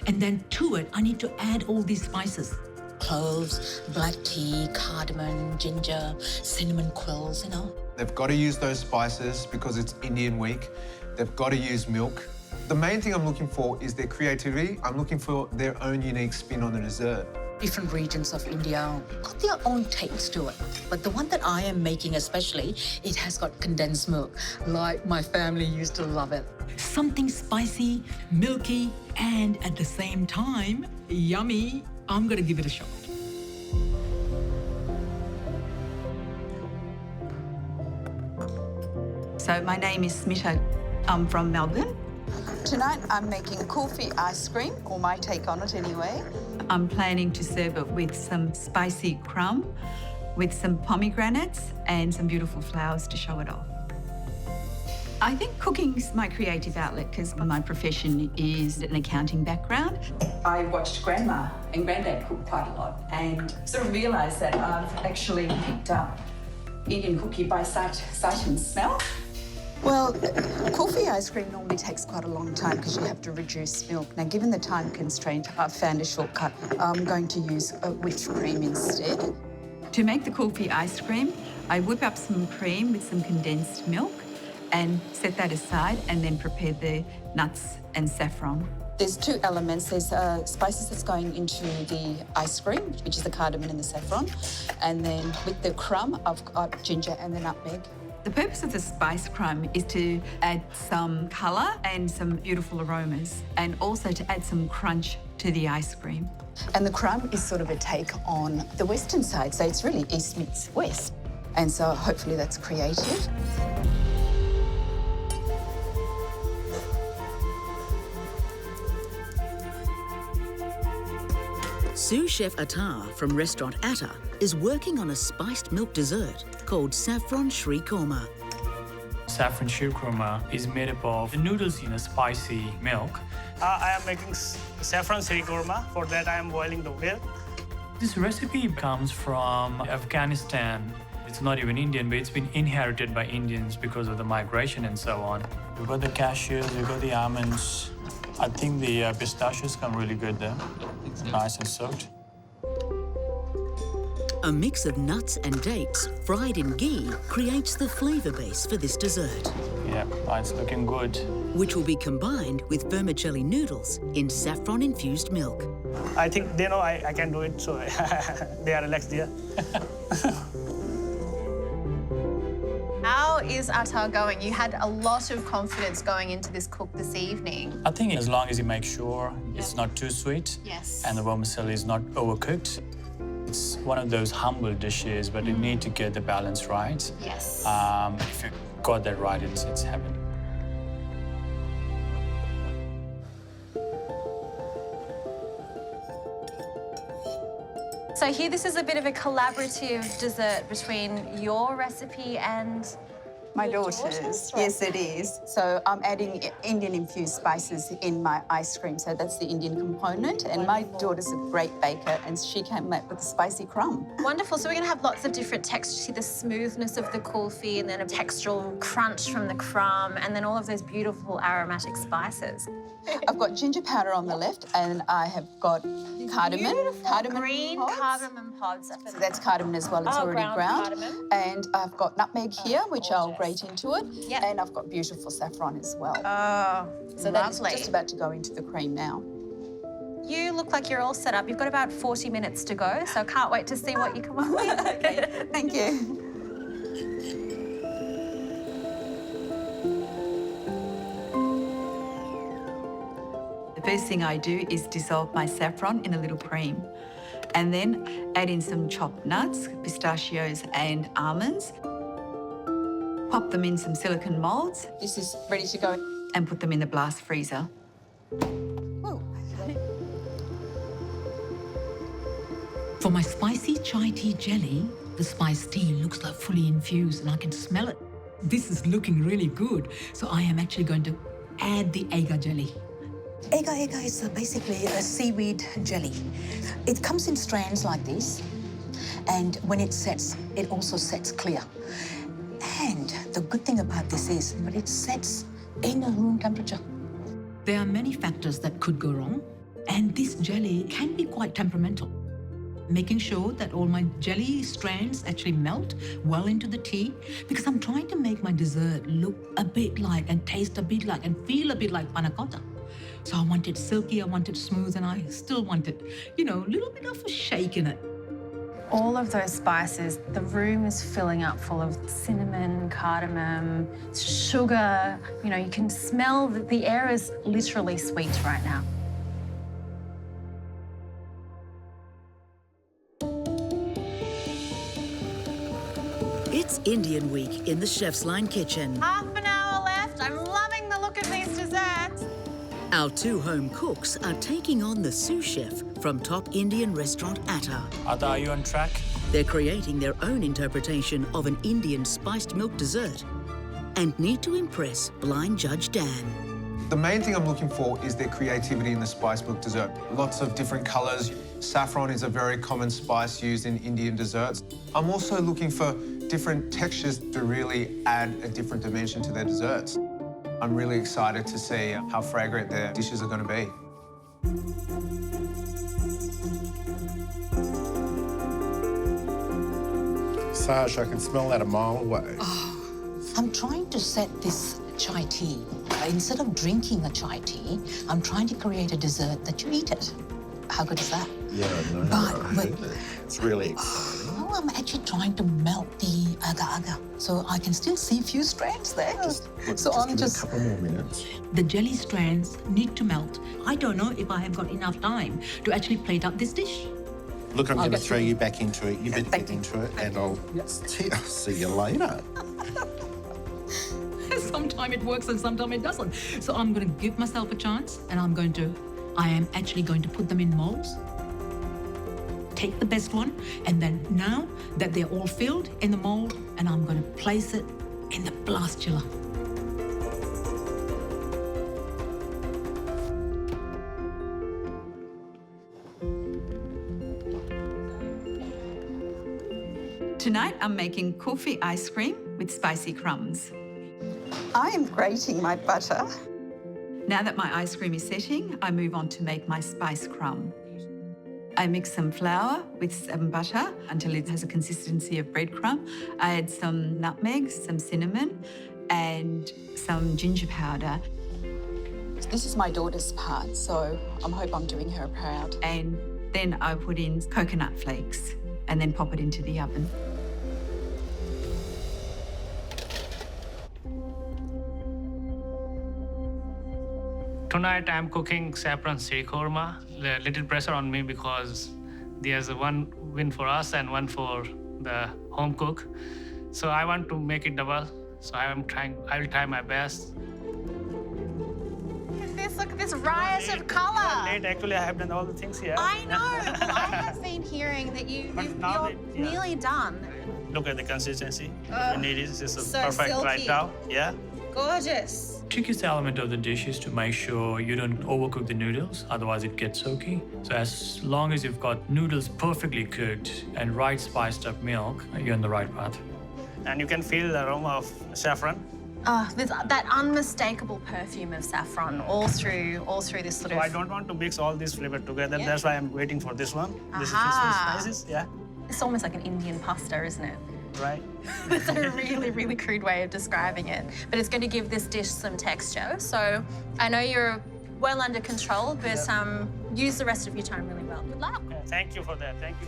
And then to it, I need to add all these spices. Cloves, black tea, cardamom, ginger, cinnamon quills, you know. They've got to use those spices because it's Indian week. They've got to use milk. The main thing I'm looking for is their creativity. I'm looking for their own unique spin on the dessert. Different regions of India got their own taste to it. But the one that I am making especially, it has got condensed milk. Like my family used to love it. Something spicy, milky, and at the same time, yummy. I'm gonna give it a shot. So my name is Smita. I'm from Melbourne. Tonight I'm making kulfi ice cream, or my take on it anyway. I'm planning to serve it with some spicy crumb, with some pomegranates and some beautiful flowers to show it off. I think cooking's my creative outlet because my profession is an accounting background. I watched Grandma and Granddad cook quite a lot and sort of realised that I've actually picked up Indian cooking by sight and smell. Well, kulfi ice cream normally takes quite a long time because you have to reduce milk. Now, given the time constraint, I've found a shortcut. I'm going to use whipped cream instead. To make the kulfi ice cream, I whip up some cream with some condensed milk and set that aside and then prepare the nuts and saffron. There's two elements. There's spices that's going into the ice cream, which is the cardamom and the saffron. And then with the crumb, I've got ginger and the nutmeg. The purpose of the spice crumb is to add some colour and some beautiful aromas, and also to add some crunch to the ice cream. And the crumb is sort of a take on the Western side, so it's really East meets West. And so hopefully that's creative. Sous chef Atta from restaurant Atta is working on a spiced milk dessert called saffron shri korma. Saffron shri korma is made up of noodles in a spicy milk. I am making saffron shri korma. For that, I am boiling the milk. This recipe comes from Afghanistan. It's not even Indian, but it's been inherited by Indians because of the migration and so on. We've got the cashews, we've got the almonds. I think the pistachios come really good there. It's nice and soaked. A mix of nuts and dates fried in ghee creates the flavour base for this dessert. Yeah, it's looking good. Which will be combined with vermicelli noodles in saffron-infused milk. I think they know I can do it, so they are relaxed here. How is Atta going? You had a lot of confidence going into this cook this evening. I think as long as you make sure it's not too sweet and the vermicelli is not overcooked, it's one of those humble dishes, but you need to get the balance right. Yes. If you got that right, it's heaven. So here, this is a bit of a collaborative dessert between your recipe and My daughter's, yes, it is. So I'm adding Indian-infused spices in my ice cream, so that's the Indian component. And my daughter's a great baker, and she came up with a spicy crumb. Wonderful. So we're going to have lots of different textures. See the smoothness of the kulfi, and then a textural crunch from the crumb, and then all of those beautiful aromatic spices. I've got ginger powder on the left, and I have got cardamom. Green pods. cardamom pods. So that's cardamom as well. It's already ground. And I've got nutmeg here, which I'll grate into it. Yep. And I've got beautiful saffron as well. Oh, so that is just about to go into the cream now. You look like you're all set up. You've got about 40 minutes to go, so I can't wait to see what you come up with. Okay, thank you. The first thing I do is dissolve my saffron in a little cream and then add in some chopped nuts, pistachios and almonds. Pop them in some silicone moulds. This is ready to go. And put them in the blast freezer. For my spicy chai tea jelly, the spice tea looks like fully infused and I can smell it. This is looking really good. So I am actually going to add the agar jelly. Agar is basically a seaweed jelly. It comes in strands like this, and when it sets, it also sets clear. And the good thing about this is that it sets in a room temperature. There are many factors that could go wrong, and this jelly can be quite temperamental. Making sure that all my jelly strands actually melt well into the tea, because I'm trying to make my dessert look a bit like and taste a bit like and feel a bit like panna cotta. So I want it silky, I want it smooth, and I still want it, you know, a little bit of a shake in it. All of those spices, the room is filling up full of cinnamon, cardamom, sugar. You know, you can smell that the air is literally sweet right now. It's Indian Week in the Chefsline kitchen. Half an hour left. I'm loving the look of these desserts. Our two home cooks are taking on the sous chef from top Indian restaurant Atta. Atta, are you on track? They're creating their own interpretation of an Indian spiced milk dessert and need to impress blind judge Dan. The main thing I'm looking for is their creativity in the spice milk dessert. Lots of different colours. Saffron is a very common spice used in Indian desserts. I'm also looking for different textures to really add a different dimension to their desserts. I'm really excited to see how fragrant their dishes are going to be. Saj, I can smell that a mile away. I'm trying to set this chai tea. Instead of drinking a chai tea, I'm trying to create a dessert that you eat it. How good is that? Yeah, no, But it's really exciting. Oh, I'm actually trying to melt the agar-agar, so I can still see a few strands there. So I'm Just a couple more minutes. The jelly strands need to melt. I don't know if I have got enough time to actually plate up this dish. Look, I'm going to get throw you back into it. You better get into it, and I'll see you later. Sometimes it works and sometimes it doesn't. So I'm going to give myself a chance, and I am actually going to put them in molds. Take the best one, and then now that they're all filled in the mold, and I'm going to place it in the blast chiller. Tonight, I'm making coffee ice cream with spicy crumbs. I am grating my butter. Now that my ice cream is setting, I move on to make my spice crumb. I mix some flour with some butter until it has a consistency of breadcrumb. I add some nutmeg, some cinnamon, and some ginger powder. This is my daughter's part, so I hope I'm doing her proud. And then I put in coconut flakes and then pop it into the oven. Tonight I'm cooking saffron siri korma. A little pressure on me because there's one win for us and one for the home cook. So I want to make it double. So I will try my best. Look at this riot of colour. Late, actually, I have done all the things here. I know. Well, I have been hearing that you're nearly done. Look at the consistency. Oh, You need it. This is so perfect silky. right now. Yeah. Gorgeous. Trickiest element of the dish is to make sure you don't overcook the noodles, otherwise it gets soaky. So as long as you've got noodles perfectly cooked and right spiced up milk, you're on the right path. And you can feel the aroma of saffron. There's that unmistakable perfume of saffron all through this sort So of... I don't want to mix all these flavors together. Yeah. That's why I'm waiting for this one. This is Aha. spices. Yeah. It's almost like an Indian pasta, isn't it? Right. It's a really, really crude way of describing it. But it's going to give this dish some texture. So I know you're well under control, but use the rest of your time really well. Good luck. Yeah, thank you for that. Thank you.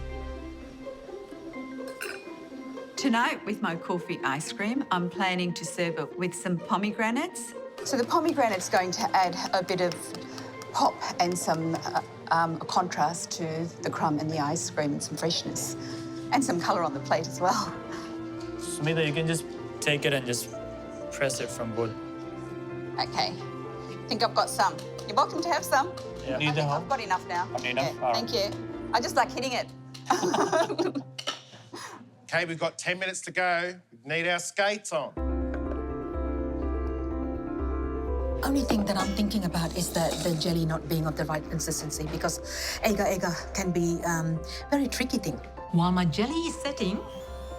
Tonight, with my coffee ice cream, I'm planning to serve it with some pomegranates. So the pomegranate's going to add a bit of pop and some contrast to the crumb and the ice cream and some freshness and some colour on the plate as well. Smita, you can just take it and just press it from both. Okay. I think I've got some. You're welcome to have some. Yeah. I think I've got enough now. Enough? Yeah, thank you. I just like hitting it. Okay, we've got 10 minutes to go. We need our skates on. Only thing that I'm thinking about is the jelly not being of the right consistency, because agar-agar can be a very tricky thing. While my jelly is setting,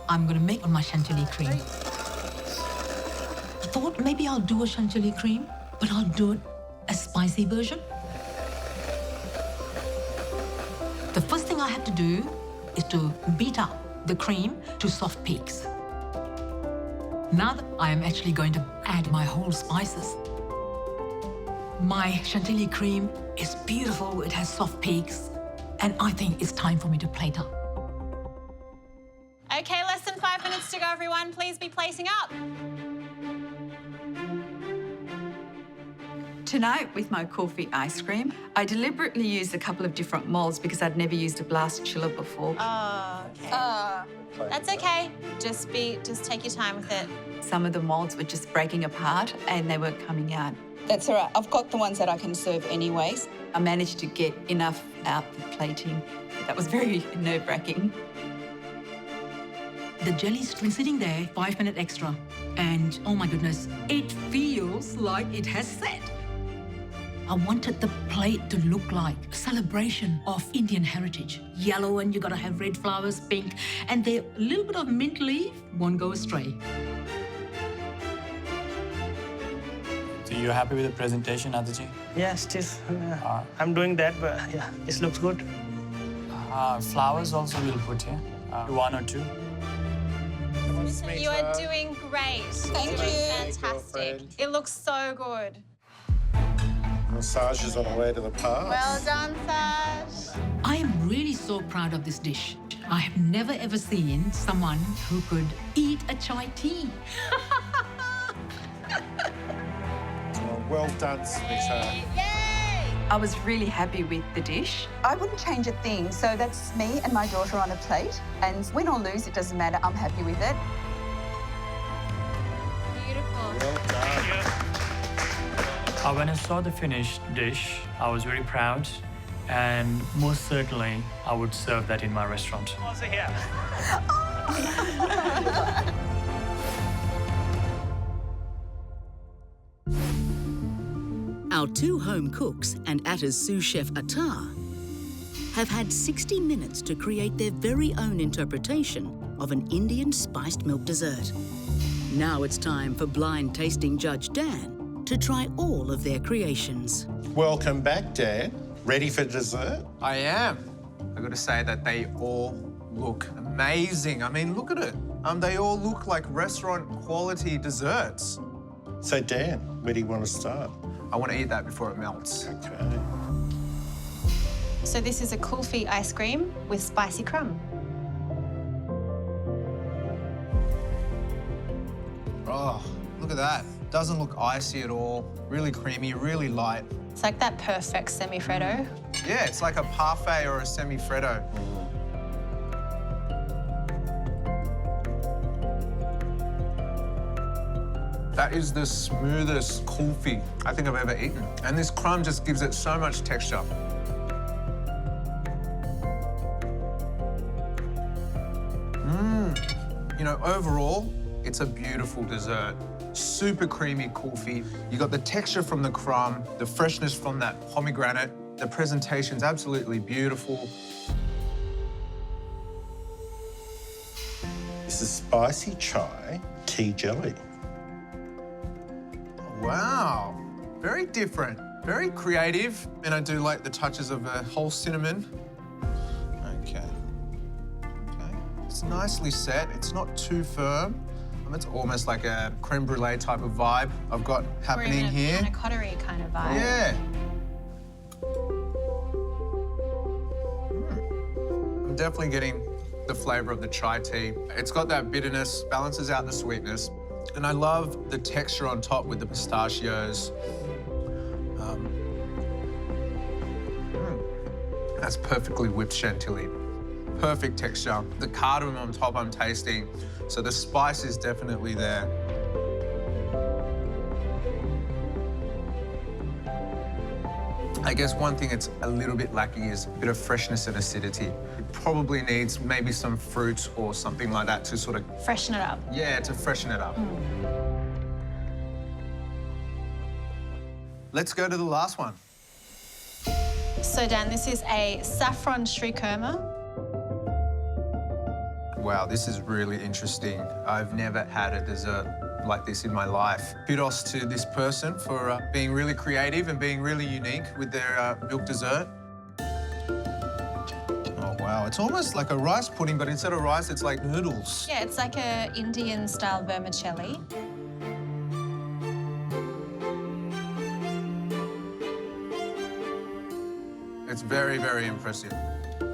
I'm going to make my chantilly cream. I thought maybe I'll do a chantilly cream, but I'll do it a spicy version. The first thing I have to do is to beat up the cream to soft peaks. Now that I am actually going to add my whole spices. My chantilly cream is beautiful. It has soft peaks. And I think it's time for me to plate up. Okay, less than 5 minutes to go, everyone. Please be plating up. Tonight, with my coffee ice cream, I deliberately used a couple of different molds because I'd never used a blast chiller before. Oh, okay. That's okay. Just take your time with it. Some of the molds were just breaking apart and they weren't coming out. That's all right. I've got the ones that I can serve anyways. I managed to get enough out for plating. That was very nerve-wracking. The jelly's been sitting there 5 minutes extra. And oh my goodness, it feels like it has set. I wanted the plate to look like a celebration of Indian heritage. Yellow, and you gotta have red flowers, pink, and a little bit of mint leaf won't go astray. So you're happy with the presentation, Atta? Yes, it is. I'm doing that, but yeah, it looks good. Flowers also we'll put here. 1 or 2. You are doing great. Thank you. Fantastic. It looks so good. Massage is on the way to the past. Well done, Sash. I am really so proud of this dish. I have never ever seen someone who could eat a chai tea. Well done, sweetheart. I was really happy with the dish. I wouldn't change a thing. So that's me and my daughter on a plate. And win or lose, it doesn't matter. I'm happy with it. Beautiful. Well done. When I saw the finished dish, I was very proud, and most certainly I would serve that in my restaurant. Also here. Our 2 home cooks and Atta's sous chef Atta have had 60 minutes to create their very own interpretation of an Indian spiced milk dessert. Now it's time for blind tasting judge Dan to try all of their creations. Welcome back, Dan. Ready for dessert? I am. I've got to say that they all look amazing. I mean, look at it. They all look like restaurant quality desserts. So, Dan, where do you want to start? I want to eat that before it melts. Okay. So this is a kulfi ice cream with spicy crumb. Oh, look at that. Doesn't look icy at all. Really creamy, really light. It's like that perfect semi-freddo. Yeah, it's like a parfait or a semi-freddo. That is the smoothest kulfi I think I've ever eaten. And this crumb just gives it so much texture. You know, overall, it's a beautiful dessert. Super creamy kulfi. You got the texture from the crumb, the freshness from that pomegranate. The presentation's absolutely beautiful. This is spicy chai tea jelly. Wow, very different, very creative. And I do like the touches of whole cinnamon. Okay. It's nicely set. It's not too firm. It's almost like a creme brulee type of vibe I've got happening here. Or even a cottery kind of vibe. Yeah. I'm definitely getting the flavour of the chai tea. It's got that bitterness, balances out the sweetness. And I love the texture on top with the pistachios. That's perfectly whipped chantilly. Perfect texture. The cardamom on top I'm tasting, so the spice is definitely there. I guess one thing it's a little bit lacking is a bit of freshness and acidity. It probably needs maybe some fruit or something like that to sort of... Freshen it up. Yeah, to freshen it up. Let's go to the last one. So Dan, this is a saffron shrikherma. Wow, this is really interesting. I've never had a dessert like this in my life. Kudos to this person for being really creative and being really unique with their milk dessert. Oh, wow. It's almost like a rice pudding, but instead of rice, it's like noodles. Yeah, it's like a Indian-style vermicelli. very, very impressive.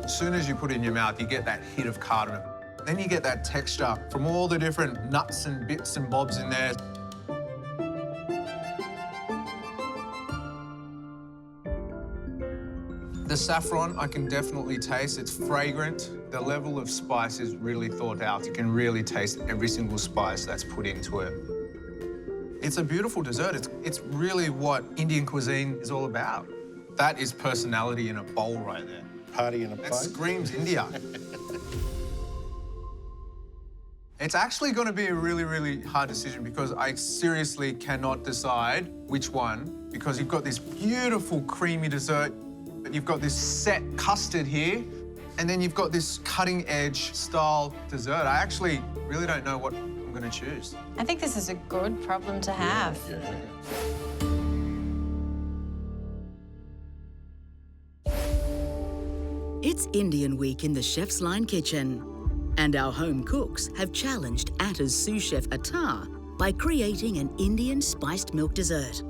As soon as you put it in your mouth, you get that hit of cardamom. Then you get that texture from all the different nuts and bits and bobs in there. The saffron, I can definitely taste. It's fragrant. The level of spice is really thought out. You can really taste every single spice that's put into it. It's a beautiful dessert. It's really what Indian cuisine is all about. That is personality in a bowl right there. Party in a That plate. screams India. It's actually going to be a really, really hard decision because I seriously cannot decide which one, because you've got this beautiful creamy dessert, but you've got this set custard here, and then you've got this cutting-edge style dessert. I actually really don't know what I'm going to choose. I think this is a good problem to have. It's Indian Week in the Chef's Line kitchen, and our home cooks have challenged Atta's sous chef Atta by creating an Indian spiced milk dessert.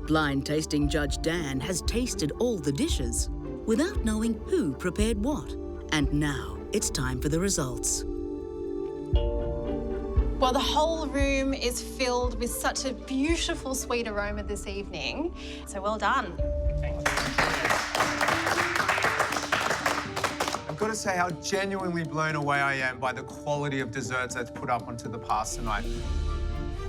Blind tasting judge Dan has tasted all the dishes without knowing who prepared what, and now it's time for the results. Well, the whole room is filled with such a beautiful sweet aroma this evening, so well done. I've got to say how genuinely blown away I am by the quality of desserts that's put up onto the pass tonight.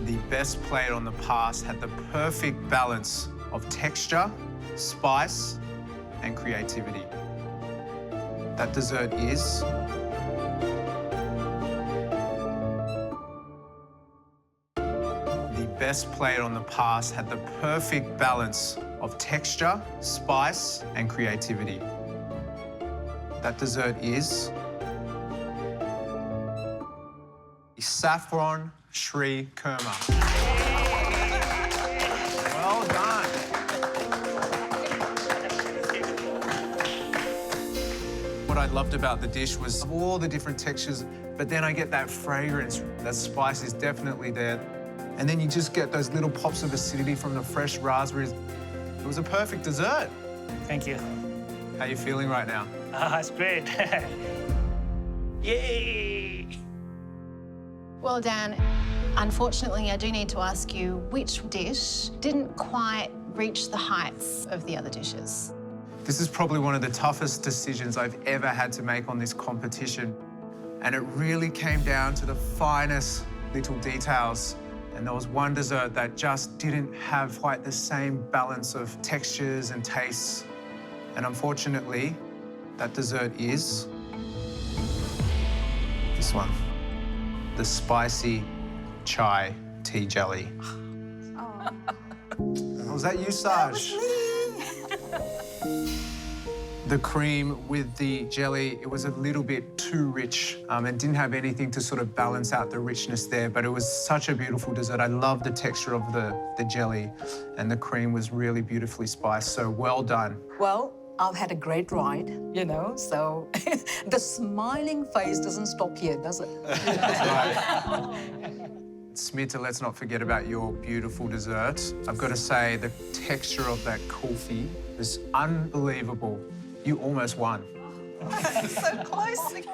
The best plate on the pass had the perfect balance of texture, spice, and creativity. That dessert is... The best plate on the pass had the perfect balance of texture, spice, and creativity. That dessert is the saffron Shri Kurma. Well done. What I loved about the dish was all the different textures, but then I get that fragrance. That spice is definitely there. And then you just get those little pops of acidity from the fresh raspberries. It was a perfect dessert. Thank you. How are you feeling right now? It's great. Yay! Well, Dan, unfortunately, I do need to ask you which dish didn't quite reach the heights of the other dishes. This is probably one of the toughest decisions I've ever had to make on this competition. And it really came down to the finest little details. And there was one dessert that just didn't have quite the same balance of textures and tastes. And unfortunately, that dessert is this one, the spicy chai tea jelly. Oh. Was that you, Saj? The cream with the jelly, it was a little bit too rich and didn't have anything to sort of balance out the richness there, but it was such a beautiful dessert. I love the texture of the jelly, and the cream was really beautifully spiced, so well done. Well, I've had a great ride, you know, so the smiling face doesn't stop here, does it? Smita, let's not forget about your beautiful dessert. I've got to say, the texture of that kulfi is unbelievable. You almost won. So close again.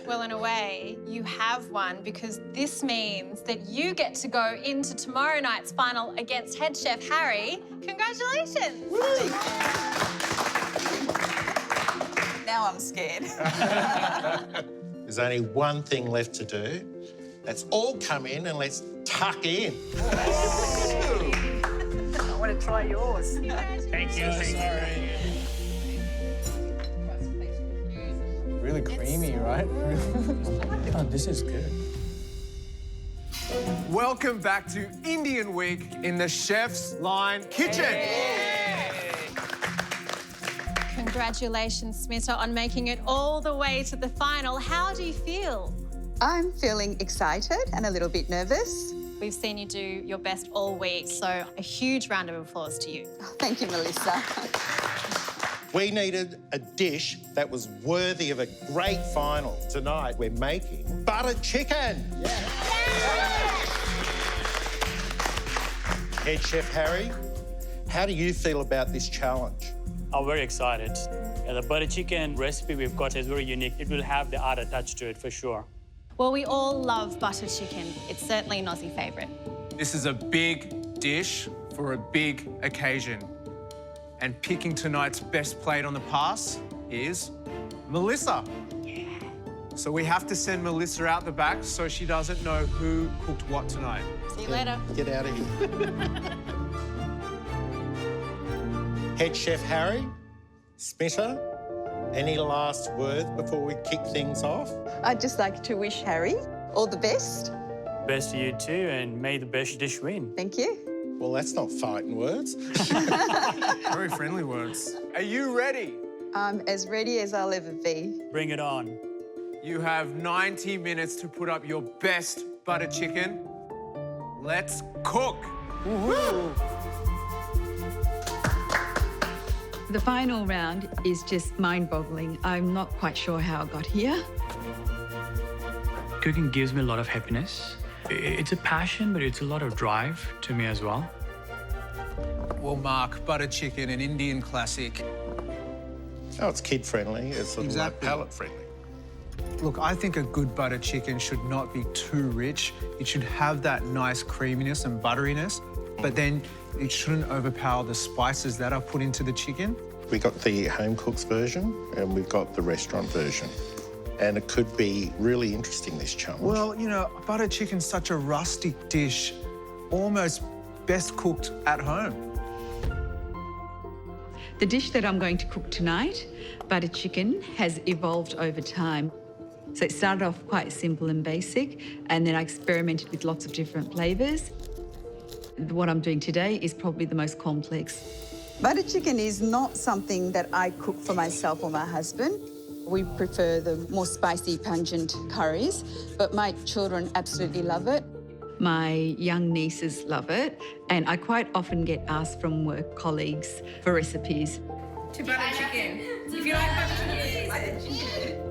Well, in a way, you have won, because this means that you get to go into tomorrow night's final against head chef Harry. Congratulations. Now I'm scared. There's only one thing left to do. Let's all come in and let's tuck in. I want to try yours. Thank you. Really creamy, right? Oh, this is good. Welcome back to Indian Week in the Chef's Line kitchen. Congratulations, Smita, on making it all the way to the final. How do you feel? I'm feeling excited and a little bit nervous. We've seen you do your best all week, so a huge round of applause to you. Thank you, Melissa. We needed a dish that was worthy of a great final. Tonight, we're making butter chicken. Head Chef Harry, how do you feel about this challenge? I'm very excited. The butter chicken recipe we've got is very unique. It will have the Atta touch to it for sure. Well, we all love butter chicken. It's certainly an Aussie favourite. This is a big dish for a big occasion. And picking tonight's best plate on the pass is Melissa. Yeah. So we have to send Melissa out the back so she doesn't know who cooked what tonight. See you later. Get out of here. Head Chef Harry, Smitter, any last words before we kick things off? I'd just like to wish Harry all the best. Best to you too, and may the best dish win. Thank you. Well, that's not fighting words. Very friendly words. Are you ready? I'm as ready as I'll ever be. Bring it on. You have 90 minutes to put up your best butter chicken. Let's cook. Woohoo! The final round is just mind-boggling. I'm not quite sure how I got here. Cooking gives me a lot of happiness. It's a passion, but it's a lot of drive to me as well. Well, Mark, butter chicken, an Indian classic. Oh, it's kid-friendly. It's sort of like palate-friendly. Look, I think a good butter chicken should not be too rich. It should have that nice creaminess and butteriness, but then it shouldn't overpower the spices that are put into the chicken. We got the home cooks version and we've got the restaurant version. And it could be really interesting, this challenge. Well, you know, butter chicken's such a rustic dish, almost best cooked at home. The dish that I'm going to cook tonight, butter chicken, has evolved over time. So it started off quite simple and basic, and then I experimented with lots of different flavours. What I'm doing today is probably the most complex. Butter chicken is not something that I cook for myself or my husband. We prefer the more spicy, pungent curries, but my children absolutely love it. My young nieces love it, and I quite often get asked from work colleagues for recipes. To butter chicken. If you like butter chicken.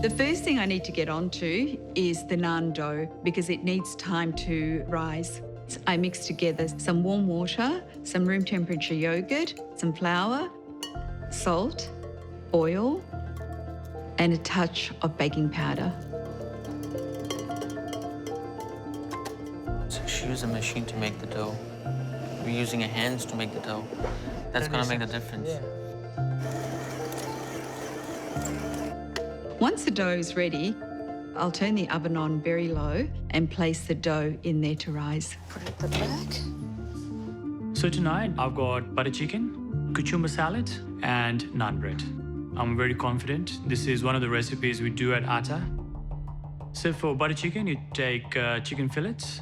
The first thing I need to get onto is the naan dough because it needs time to rise. I mix together some warm water, some room temperature yogurt, some flour, salt, oil, and a touch of baking powder. So she used a machine to make the dough. We're using our hands to make the dough. That's gonna make the difference. Yeah. Once the dough is ready, I'll turn the oven on very low and place the dough in there to rise. Put it at the back. So tonight I've got butter chicken, cucumber salad, and naan bread. I'm very confident. This is one of the recipes we do at Atta. So for butter chicken, you take chicken fillets,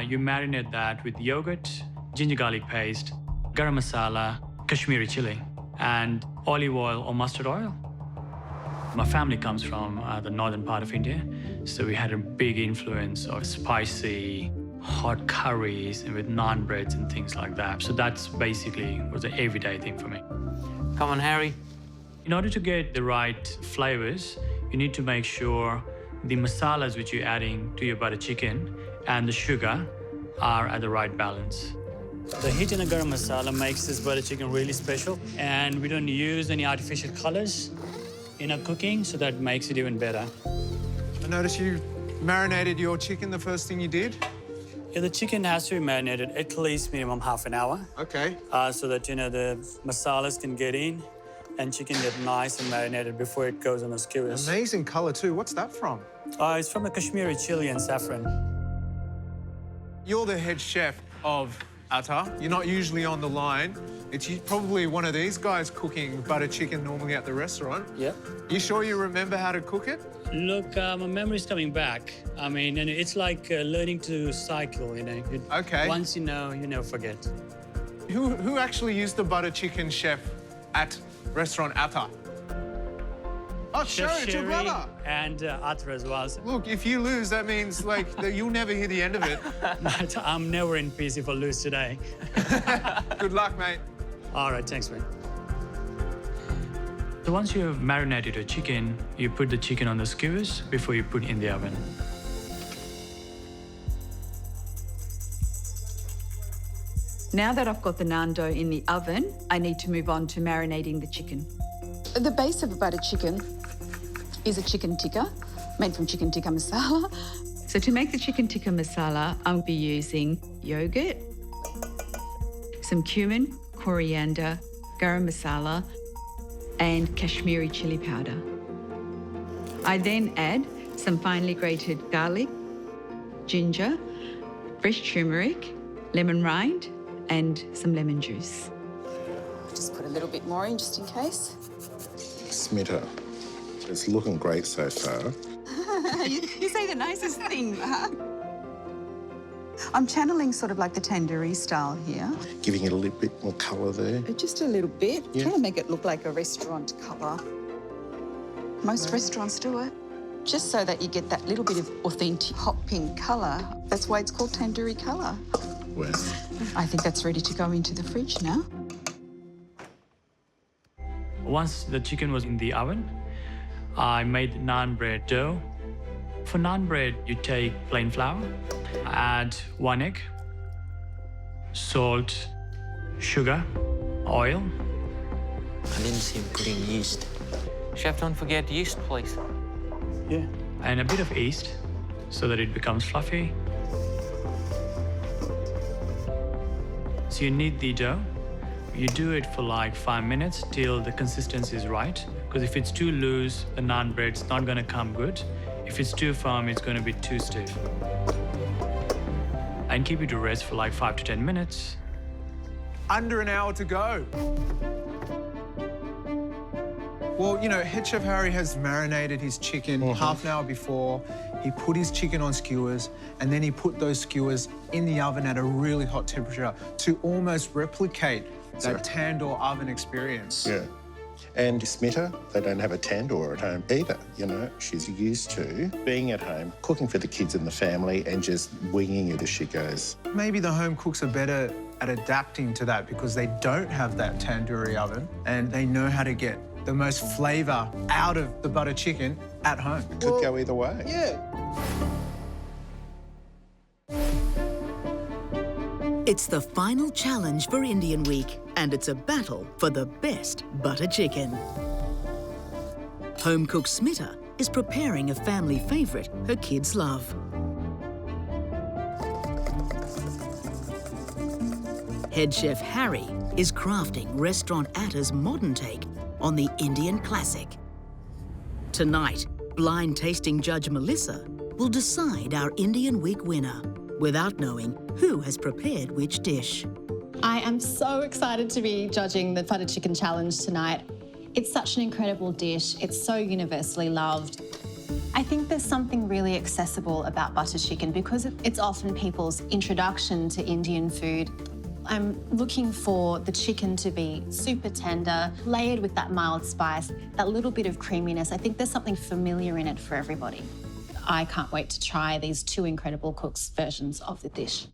you marinate that with yogurt, ginger garlic paste, garam masala, Kashmiri chili, and olive oil or mustard oil. My family comes from the northern part of India, so we had a big influence of spicy, hot curries and with naan breads and things like that. So that's basically was an everyday thing for me. Come on, Harry. In order to get the right flavors, you need to make sure the masalas which you're adding to your butter chicken and the sugar are at the right balance. The heat in a garam masala makes this butter chicken really special, and we don't use any artificial colors in our cooking, so that makes it even better. I noticed you marinated your chicken the first thing you did. Yeah, the chicken has to be marinated at least minimum half an hour. Okay. So that, you know, the masalas can get in and chicken get nice and marinated before it goes on the skewers. Amazing colour too. What's that from? It's from a Kashmiri chili and saffron. You're the head chef of Atta. You're not usually on the line. It's probably one of these guys cooking butter chicken normally at the restaurant. Yeah. You sure you remember how to cook it? Look, my memory's coming back. I mean, and it's like learning to cycle, you know. Okay. Once you know, you never forget. Who actually used the butter chicken, chef, at restaurant Atta? Oh, Sherry, it's your brother. And Atta as well. So. Look, if you lose, that means like that you'll never hear the end of it. But I'm never in peace if I lose today. Good luck, mate. All right, thanks, mate. So once you have marinated your chicken, you put the chicken on the skewers before you put it in the oven. Now that I've got the naan dough in the oven, I need to move on to marinating the chicken. The base of a butter chicken is a chicken tikka, made from chicken tikka masala. So to make the chicken tikka masala, I'll be using yogurt, some cumin, coriander, garam masala, and Kashmiri chili powder. I then add some finely grated garlic, ginger, fresh turmeric, lemon rind, and some lemon juice. Just put a little bit more in just in case. Smitta, it's looking great so far. You say the nicest thing, huh? I'm channeling sort of like the tandoori style here. Giving it a little bit more colour there. Just a little bit. Yeah. Trying to make it look like a restaurant colour. Most restaurants do it. Just so that you get that little bit of authentic hot pink colour. That's why it's called tandoori colour. Well, I think that's ready to go into the fridge now. Once the chicken was in the oven, I made naan bread dough. For naan bread, you take plain flour, add 1 egg, salt, sugar, oil. I didn't see him putting yeast. Chef, don't forget yeast, please. Yeah. And a bit of yeast so that it becomes fluffy. So you knead the dough. You do it for like 5 minutes till the consistency is right. Because if it's too loose, the naan bread's not going to come good. If it's too firm, it's going to be too stiff. And keep it to rest for like 5 to 10 minutes. Under an hour to go. Well, you know, Head Chef Harry has marinated his chicken half an hour before. He put his chicken on skewers, and then he put those skewers in the oven at a really hot temperature to almost replicate that tandoor oven experience. yeah. And Smitta, they don't have a tandoor at home either, you know. She's used to being at home, cooking for the kids and the family and just winging it as she goes. Maybe the home cooks are better at adapting to that because they don't have that tandoori oven and they know how to get the most flavour out of the butter chicken at home. It could go either way. Yeah. It's the final challenge for Indian Week, and it's a battle for the best butter chicken. Home cook Smitta is preparing a family favourite her kids love. Head chef Harry is crafting restaurant Atta's modern take on the Indian classic. Tonight, blind tasting judge Melissa will decide our Indian Week winner without knowing who has prepared which dish. I am so excited to be judging the butter chicken challenge tonight. It's such an incredible dish. It's so universally loved. I think there's something really accessible about butter chicken because it's often people's introduction to Indian food. I'm looking for the chicken to be super tender, layered with that mild spice, that little bit of creaminess. I think there's something familiar in it for everybody. I can't wait to try these two incredible cooks' versions of the dish.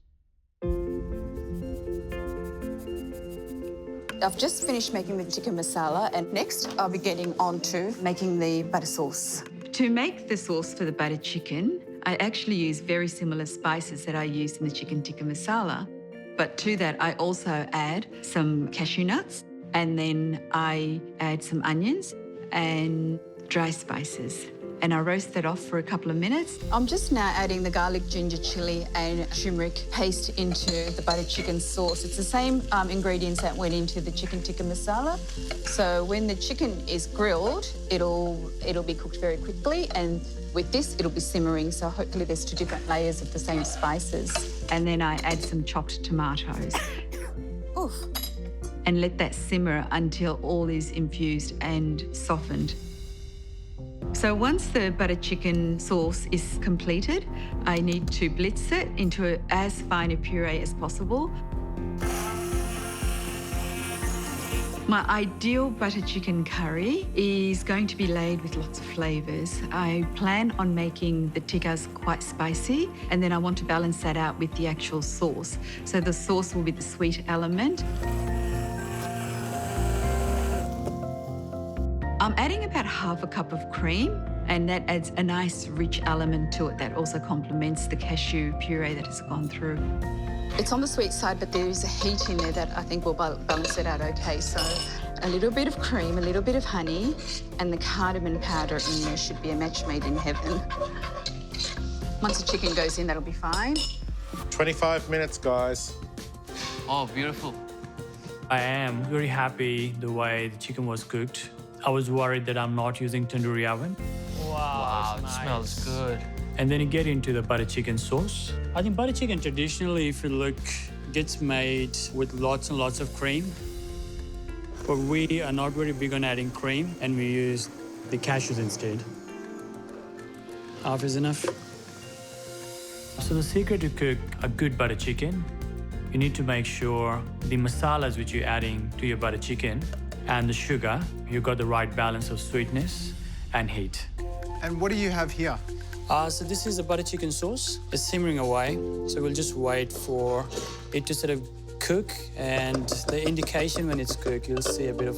I've just finished making the chicken masala, and next I'll be getting on to making the butter sauce. To make the sauce for the butter chicken, I actually use very similar spices that I used in the chicken tikka masala. But to that, I also add some cashew nuts, and then I add some onions and dry spices. And I roast that off for a couple of minutes. I'm just now adding the garlic, ginger, chilli and turmeric paste into the butter chicken sauce. It's the same ingredients that went into the chicken tikka masala. So when the chicken is grilled, it'll be cooked very quickly, and with this, it'll be simmering. So hopefully there's 2 different layers of the same spices. And then I add some chopped tomatoes. Oof. And let that simmer until all is infused and softened. So once the butter chicken sauce is completed, I need to blitz it into as fine a puree as possible. My ideal butter chicken curry is going to be laid with lots of flavours. I plan on making the tikkas quite spicy, and then I want to balance that out with the actual sauce. So the sauce will be the sweet element. I'm adding about half a cup of cream, And that adds a nice, rich element to it that also complements the cashew puree that has gone through. It's on the sweet side, but there is a heat in there that I think will balance it out okay. So a little bit of cream, a little bit of honey, and the cardamom powder in there should be a match made in heaven. Once the chicken goes in, that'll be fine. 25 minutes, guys. Oh, beautiful. I am very happy the way the chicken was cooked. I was worried that I'm not using tandoori oven. Wow, it smells good. And then you get into the butter chicken sauce. I think butter chicken traditionally, if you look, gets made with lots and lots of cream. But we are not very big on adding cream, and we use the cashews instead. Half is enough. So the secret to cook a good butter chicken, you need to make sure the masalas which you're adding to your butter chicken and the sugar, you've got the right balance of sweetness and heat. And what do you have here? So this is a butter chicken sauce. It's simmering away, so we'll just wait for it to sort of cook, and the indication when it's cooked, you'll see a bit of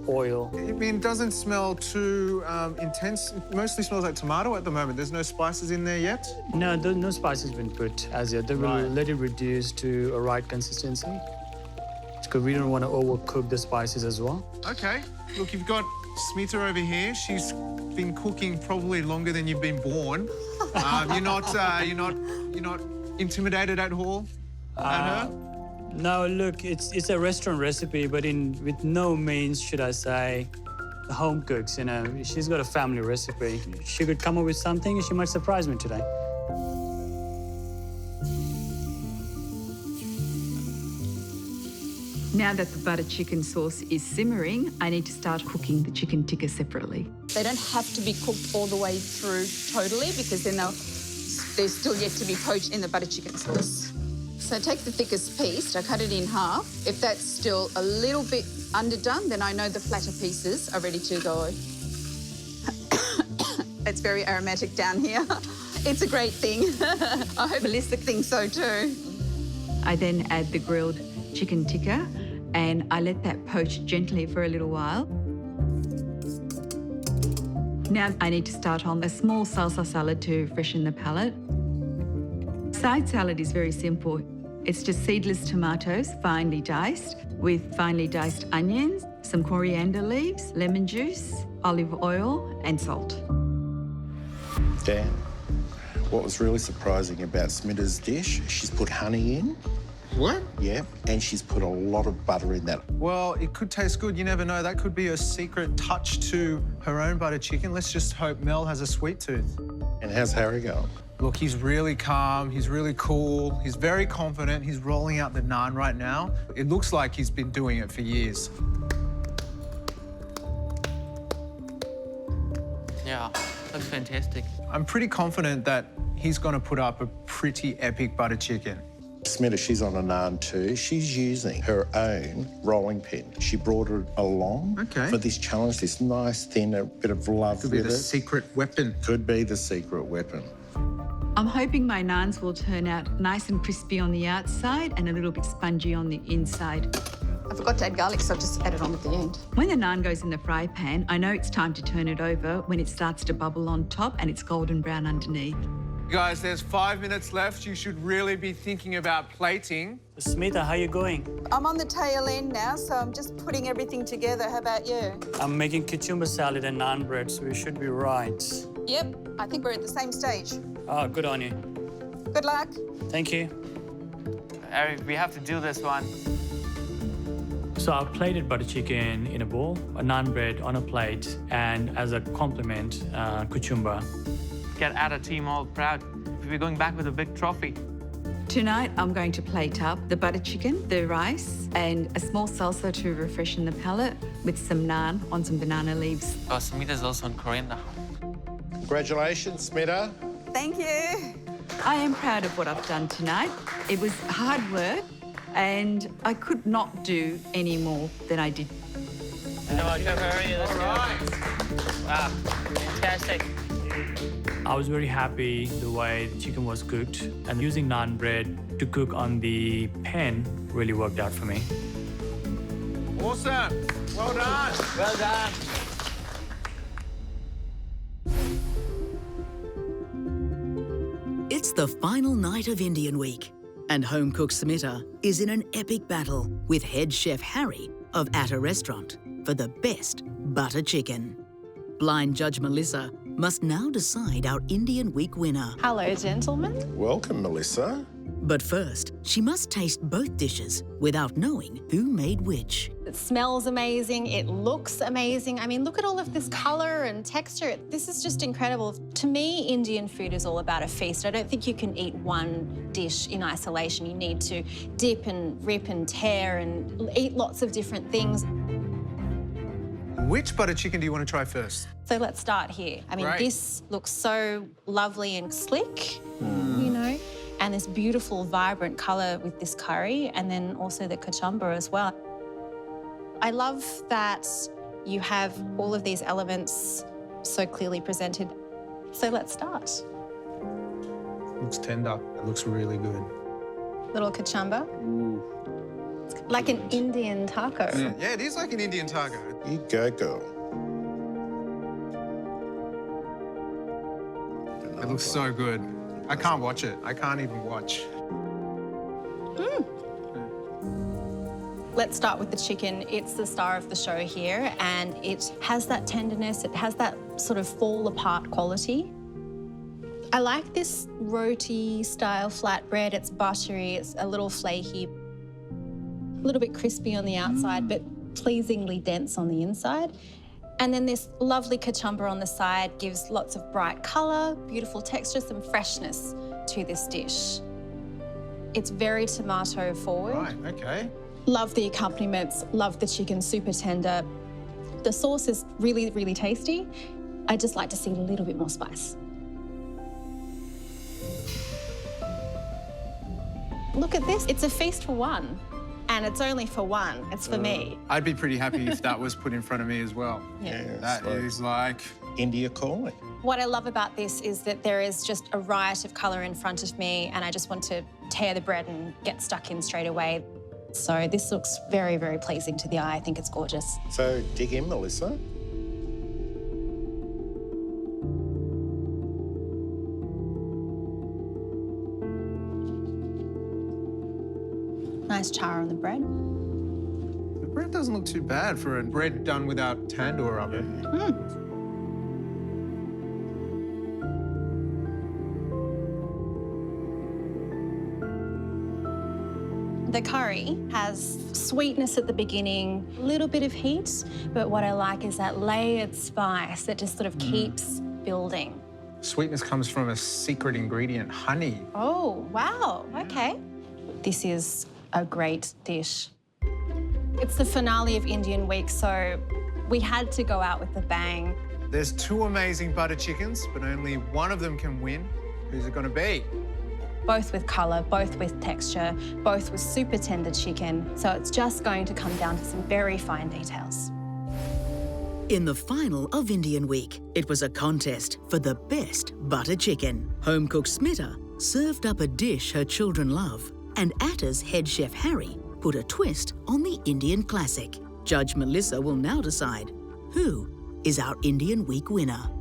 oil. I mean, it doesn't smell too intense. It mostly smells like tomato at the moment. There's no spices in there yet? No, no spices been put as yet. They will let it reduce to a right consistency, because we don't want to overcook the spices as well. Okay. Look, you've got Smita over here. She's been cooking probably longer than you've been born. You're not intimidated at all at her? No, look, it's a restaurant recipe, but with no means should I say the home cooks. You know, she's got a family recipe. She could come up with something, and she might surprise me today. Now that the butter chicken sauce is simmering, I need to start cooking the chicken tikka separately. They don't have to be cooked all the way through totally, because then they're still yet to be poached in the butter chicken sauce. So take the thickest piece, I cut it in half. If that's still a little bit underdone, then I know the flatter pieces are ready to go. It's very aromatic down here. It's a great thing. I hope Melissa thinks so too. I then add the grilled chicken tikka, and I let that poach gently for a little while. Now I need to start on a small salsa salad to freshen the palate. Side salad is very simple. It's just seedless tomatoes, finely diced, with finely diced onions, some coriander leaves, lemon juice, olive oil, and salt. Dan, what was really surprising about Smita's dish, she's put honey in. What? Yeah, and she's put a lot of butter in that. Well, it could taste good. You never know. That could be a secret touch to her own butter chicken. Let's just hope Mel has a sweet tooth. And how's Harry going? Look, he's really calm. He's really cool. He's very confident. He's rolling out the naan right now. It looks like he's been doing it for years. Yeah, looks fantastic. I'm pretty confident that he's going to put up a pretty epic butter chicken. Smita, she's on a naan too. She's using her own rolling pin. She brought it along for this challenge, this nice, thin, a bit of love Could with be the it. secret weapon. Could be the secret weapon. I'm hoping my naans will turn out nice and crispy on the outside and a little bit spongy on the inside. I forgot to add garlic, so I've just added on at the end. When the naan goes in the fry pan, I know it's time to turn it over when it starts to bubble on top and it's golden brown underneath. Guys, there's 5 minutes left. You should really be thinking about plating. Smita, how you going? I'm on the tail end now, so I'm just putting everything together. How about you? I'm making cucumber salad and naan bread, so we should be right. Yep, I think we're at the same stage. Oh, good on you. Good luck. Thank you. Eric, we have to do this one. So I've plated butter chicken in a bowl, a naan bread on a plate, and as a compliment, cucumber. Get Atta team all proud. We're going back with a big trophy. Tonight, I'm going to plate up the butter chicken, the rice, and a small salsa to refreshen the palate with some naan on some banana leaves. Oh, Smita's also on coriander. Congratulations, Smita. Thank you. I am proud of what I've done tonight. It was hard work, and I could not do any more than I did. Come on, hurry, let's go. Wow, fantastic. I was very happy the way the chicken was cooked, and using naan bread to cook on the pan really worked out for me. Awesome. Well done. Well done. It's the final night of Indian Week, and home cook Smita is in an epic battle with head chef Harry of Atta restaurant for the best butter chicken. Blind judge Melissa must now decide our Indian Week winner. Hello, gentlemen. Welcome, Melissa. But first, she must taste both dishes without knowing who made which. It smells amazing. It looks amazing. I mean, look at all of this colour and texture. This is just incredible. To me, Indian food is all about a feast. I don't think you can eat one dish in isolation. You need to dip and rip and tear and eat lots of different things. Which butter chicken do you want to try first? So let's start here. I mean, Great. This looks so lovely and slick, you know, and this beautiful, vibrant colour with this curry, and then also the kachumber as well. I love that you have all of these elements so clearly presented. So let's start. Looks tender. It looks really good. Little kachumber. It's like an Indian taco. Yeah, it is like an Indian taco. You go, girl. It looks so good. I can't watch it. I can't even watch. Let's start with the chicken. It's the star of the show here, and it has that tenderness. It has that sort of fall-apart quality. I like this roti-style flatbread. It's buttery, it's a little flaky, a little bit crispy on the outside, but pleasingly dense on the inside. And then this lovely kachumber on the side gives lots of bright colour, beautiful texture, some freshness to this dish. It's very tomato forward. Right, okay. Love the accompaniments, love the chicken, super tender. The sauce is really, really tasty. I just like to see a little bit more spice. Look at this, it's a feast for one. And it's only for one, it's for me. I'd be pretty happy if that was put in front of me as well. Yeah. That is like India calling. What I love about this is that there is just a riot of colour in front of me, and I just want to tear the bread and get stuck in straight away. So this looks very, very pleasing to the eye. I think it's gorgeous. So dig in, Melissa. Nice char on the bread. The bread doesn't look too bad for a bread done without tandoor oven. The curry has sweetness at the beginning, a little bit of heat, but what I like is that layered spice that just sort of keeps building. Sweetness comes from a secret ingredient, honey. Oh, wow, okay. This is a great dish. It's the finale of Indian Week, so we had to go out with a bang. There's two amazing butter chickens, but only one of them can win. Who's it going to be? Both with colour, both with texture, both with super tender chicken, so it's just going to come down to some very fine details. In the final of Indian Week, it was a contest for the best butter chicken. Home cook Smita served up a dish her children love, and Atta's head chef Harry put a twist on the Indian classic. Judge Melissa will now decide who is our Indian Week winner.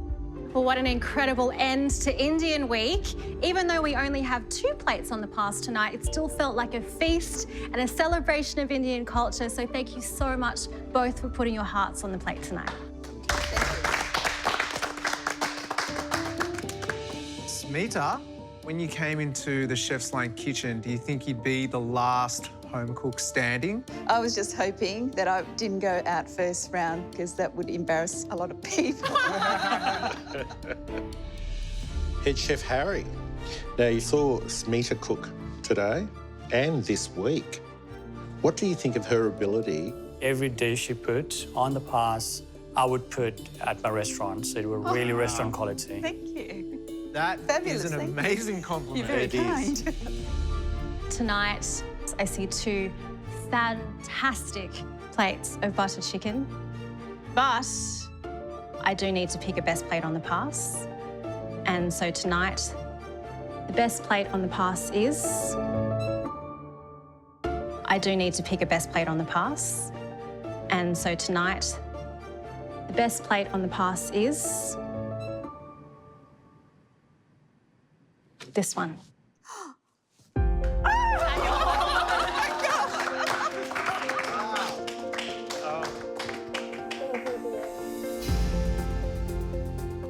Well, what an incredible end to Indian Week. Even though we only have 2 plates on the pass tonight, it still felt like a feast and a celebration of Indian culture. So thank you so much both for putting your hearts on the plate tonight. Smita, when you came into the Chefsline kitchen, do you think you'd be the last home cook standing? I was just hoping that I didn't go out first round because that would embarrass a lot of people. Head Chef Harry. Now, you saw Smita cook today and this week. What do you think of her ability? Every dish she put on the pass, I would put at my restaurant, so it were really restaurant quality. Thank you. That Fabulous, is an thank you. amazing compliment. You're very It is. kind. Tonight, I see 2 fantastic plates of butter chicken, but I do need to pick a best plate on the pass. And so tonight, the best plate on the pass is... I do need to pick a best plate on the pass. And so tonight, the best plate on the pass is... this one.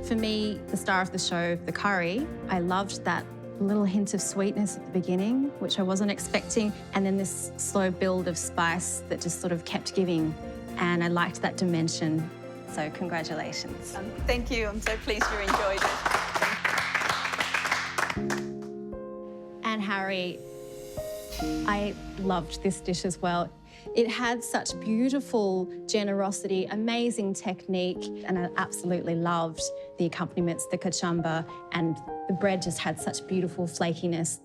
For me, the star of the show, the curry, I loved that little hint of sweetness at the beginning, which I wasn't expecting, and then this slow build of spice that just sort of kept giving, and I liked that dimension. So congratulations. Thank you. I'm so pleased you enjoyed it. And Harry, I loved this dish as well. It had such beautiful generosity, amazing technique, and I absolutely loved the accompaniments, the kachamba, and the bread just had such beautiful flakiness.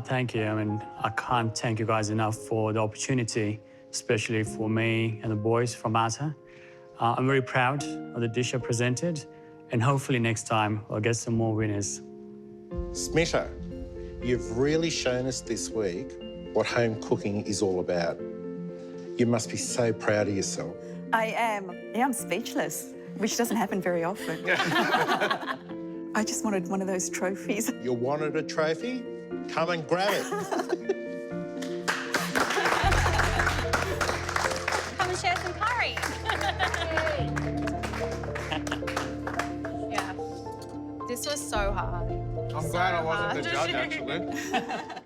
Thank you. I mean, I can't thank you guys enough for the opportunity, especially for me and the boys from Atta. I'm very proud of the dish I presented, and hopefully next time I'll get some more winners. Smita, you've really shown us this week what home cooking is all about. You must be so proud of yourself. I am. Yeah, I'm speechless, which doesn't happen very often. I just wanted one of those trophies. You wanted a trophy? Come and grab it. Come and share some curry. Yeah. This was so hard. I'm glad I wasn't the judge, actually.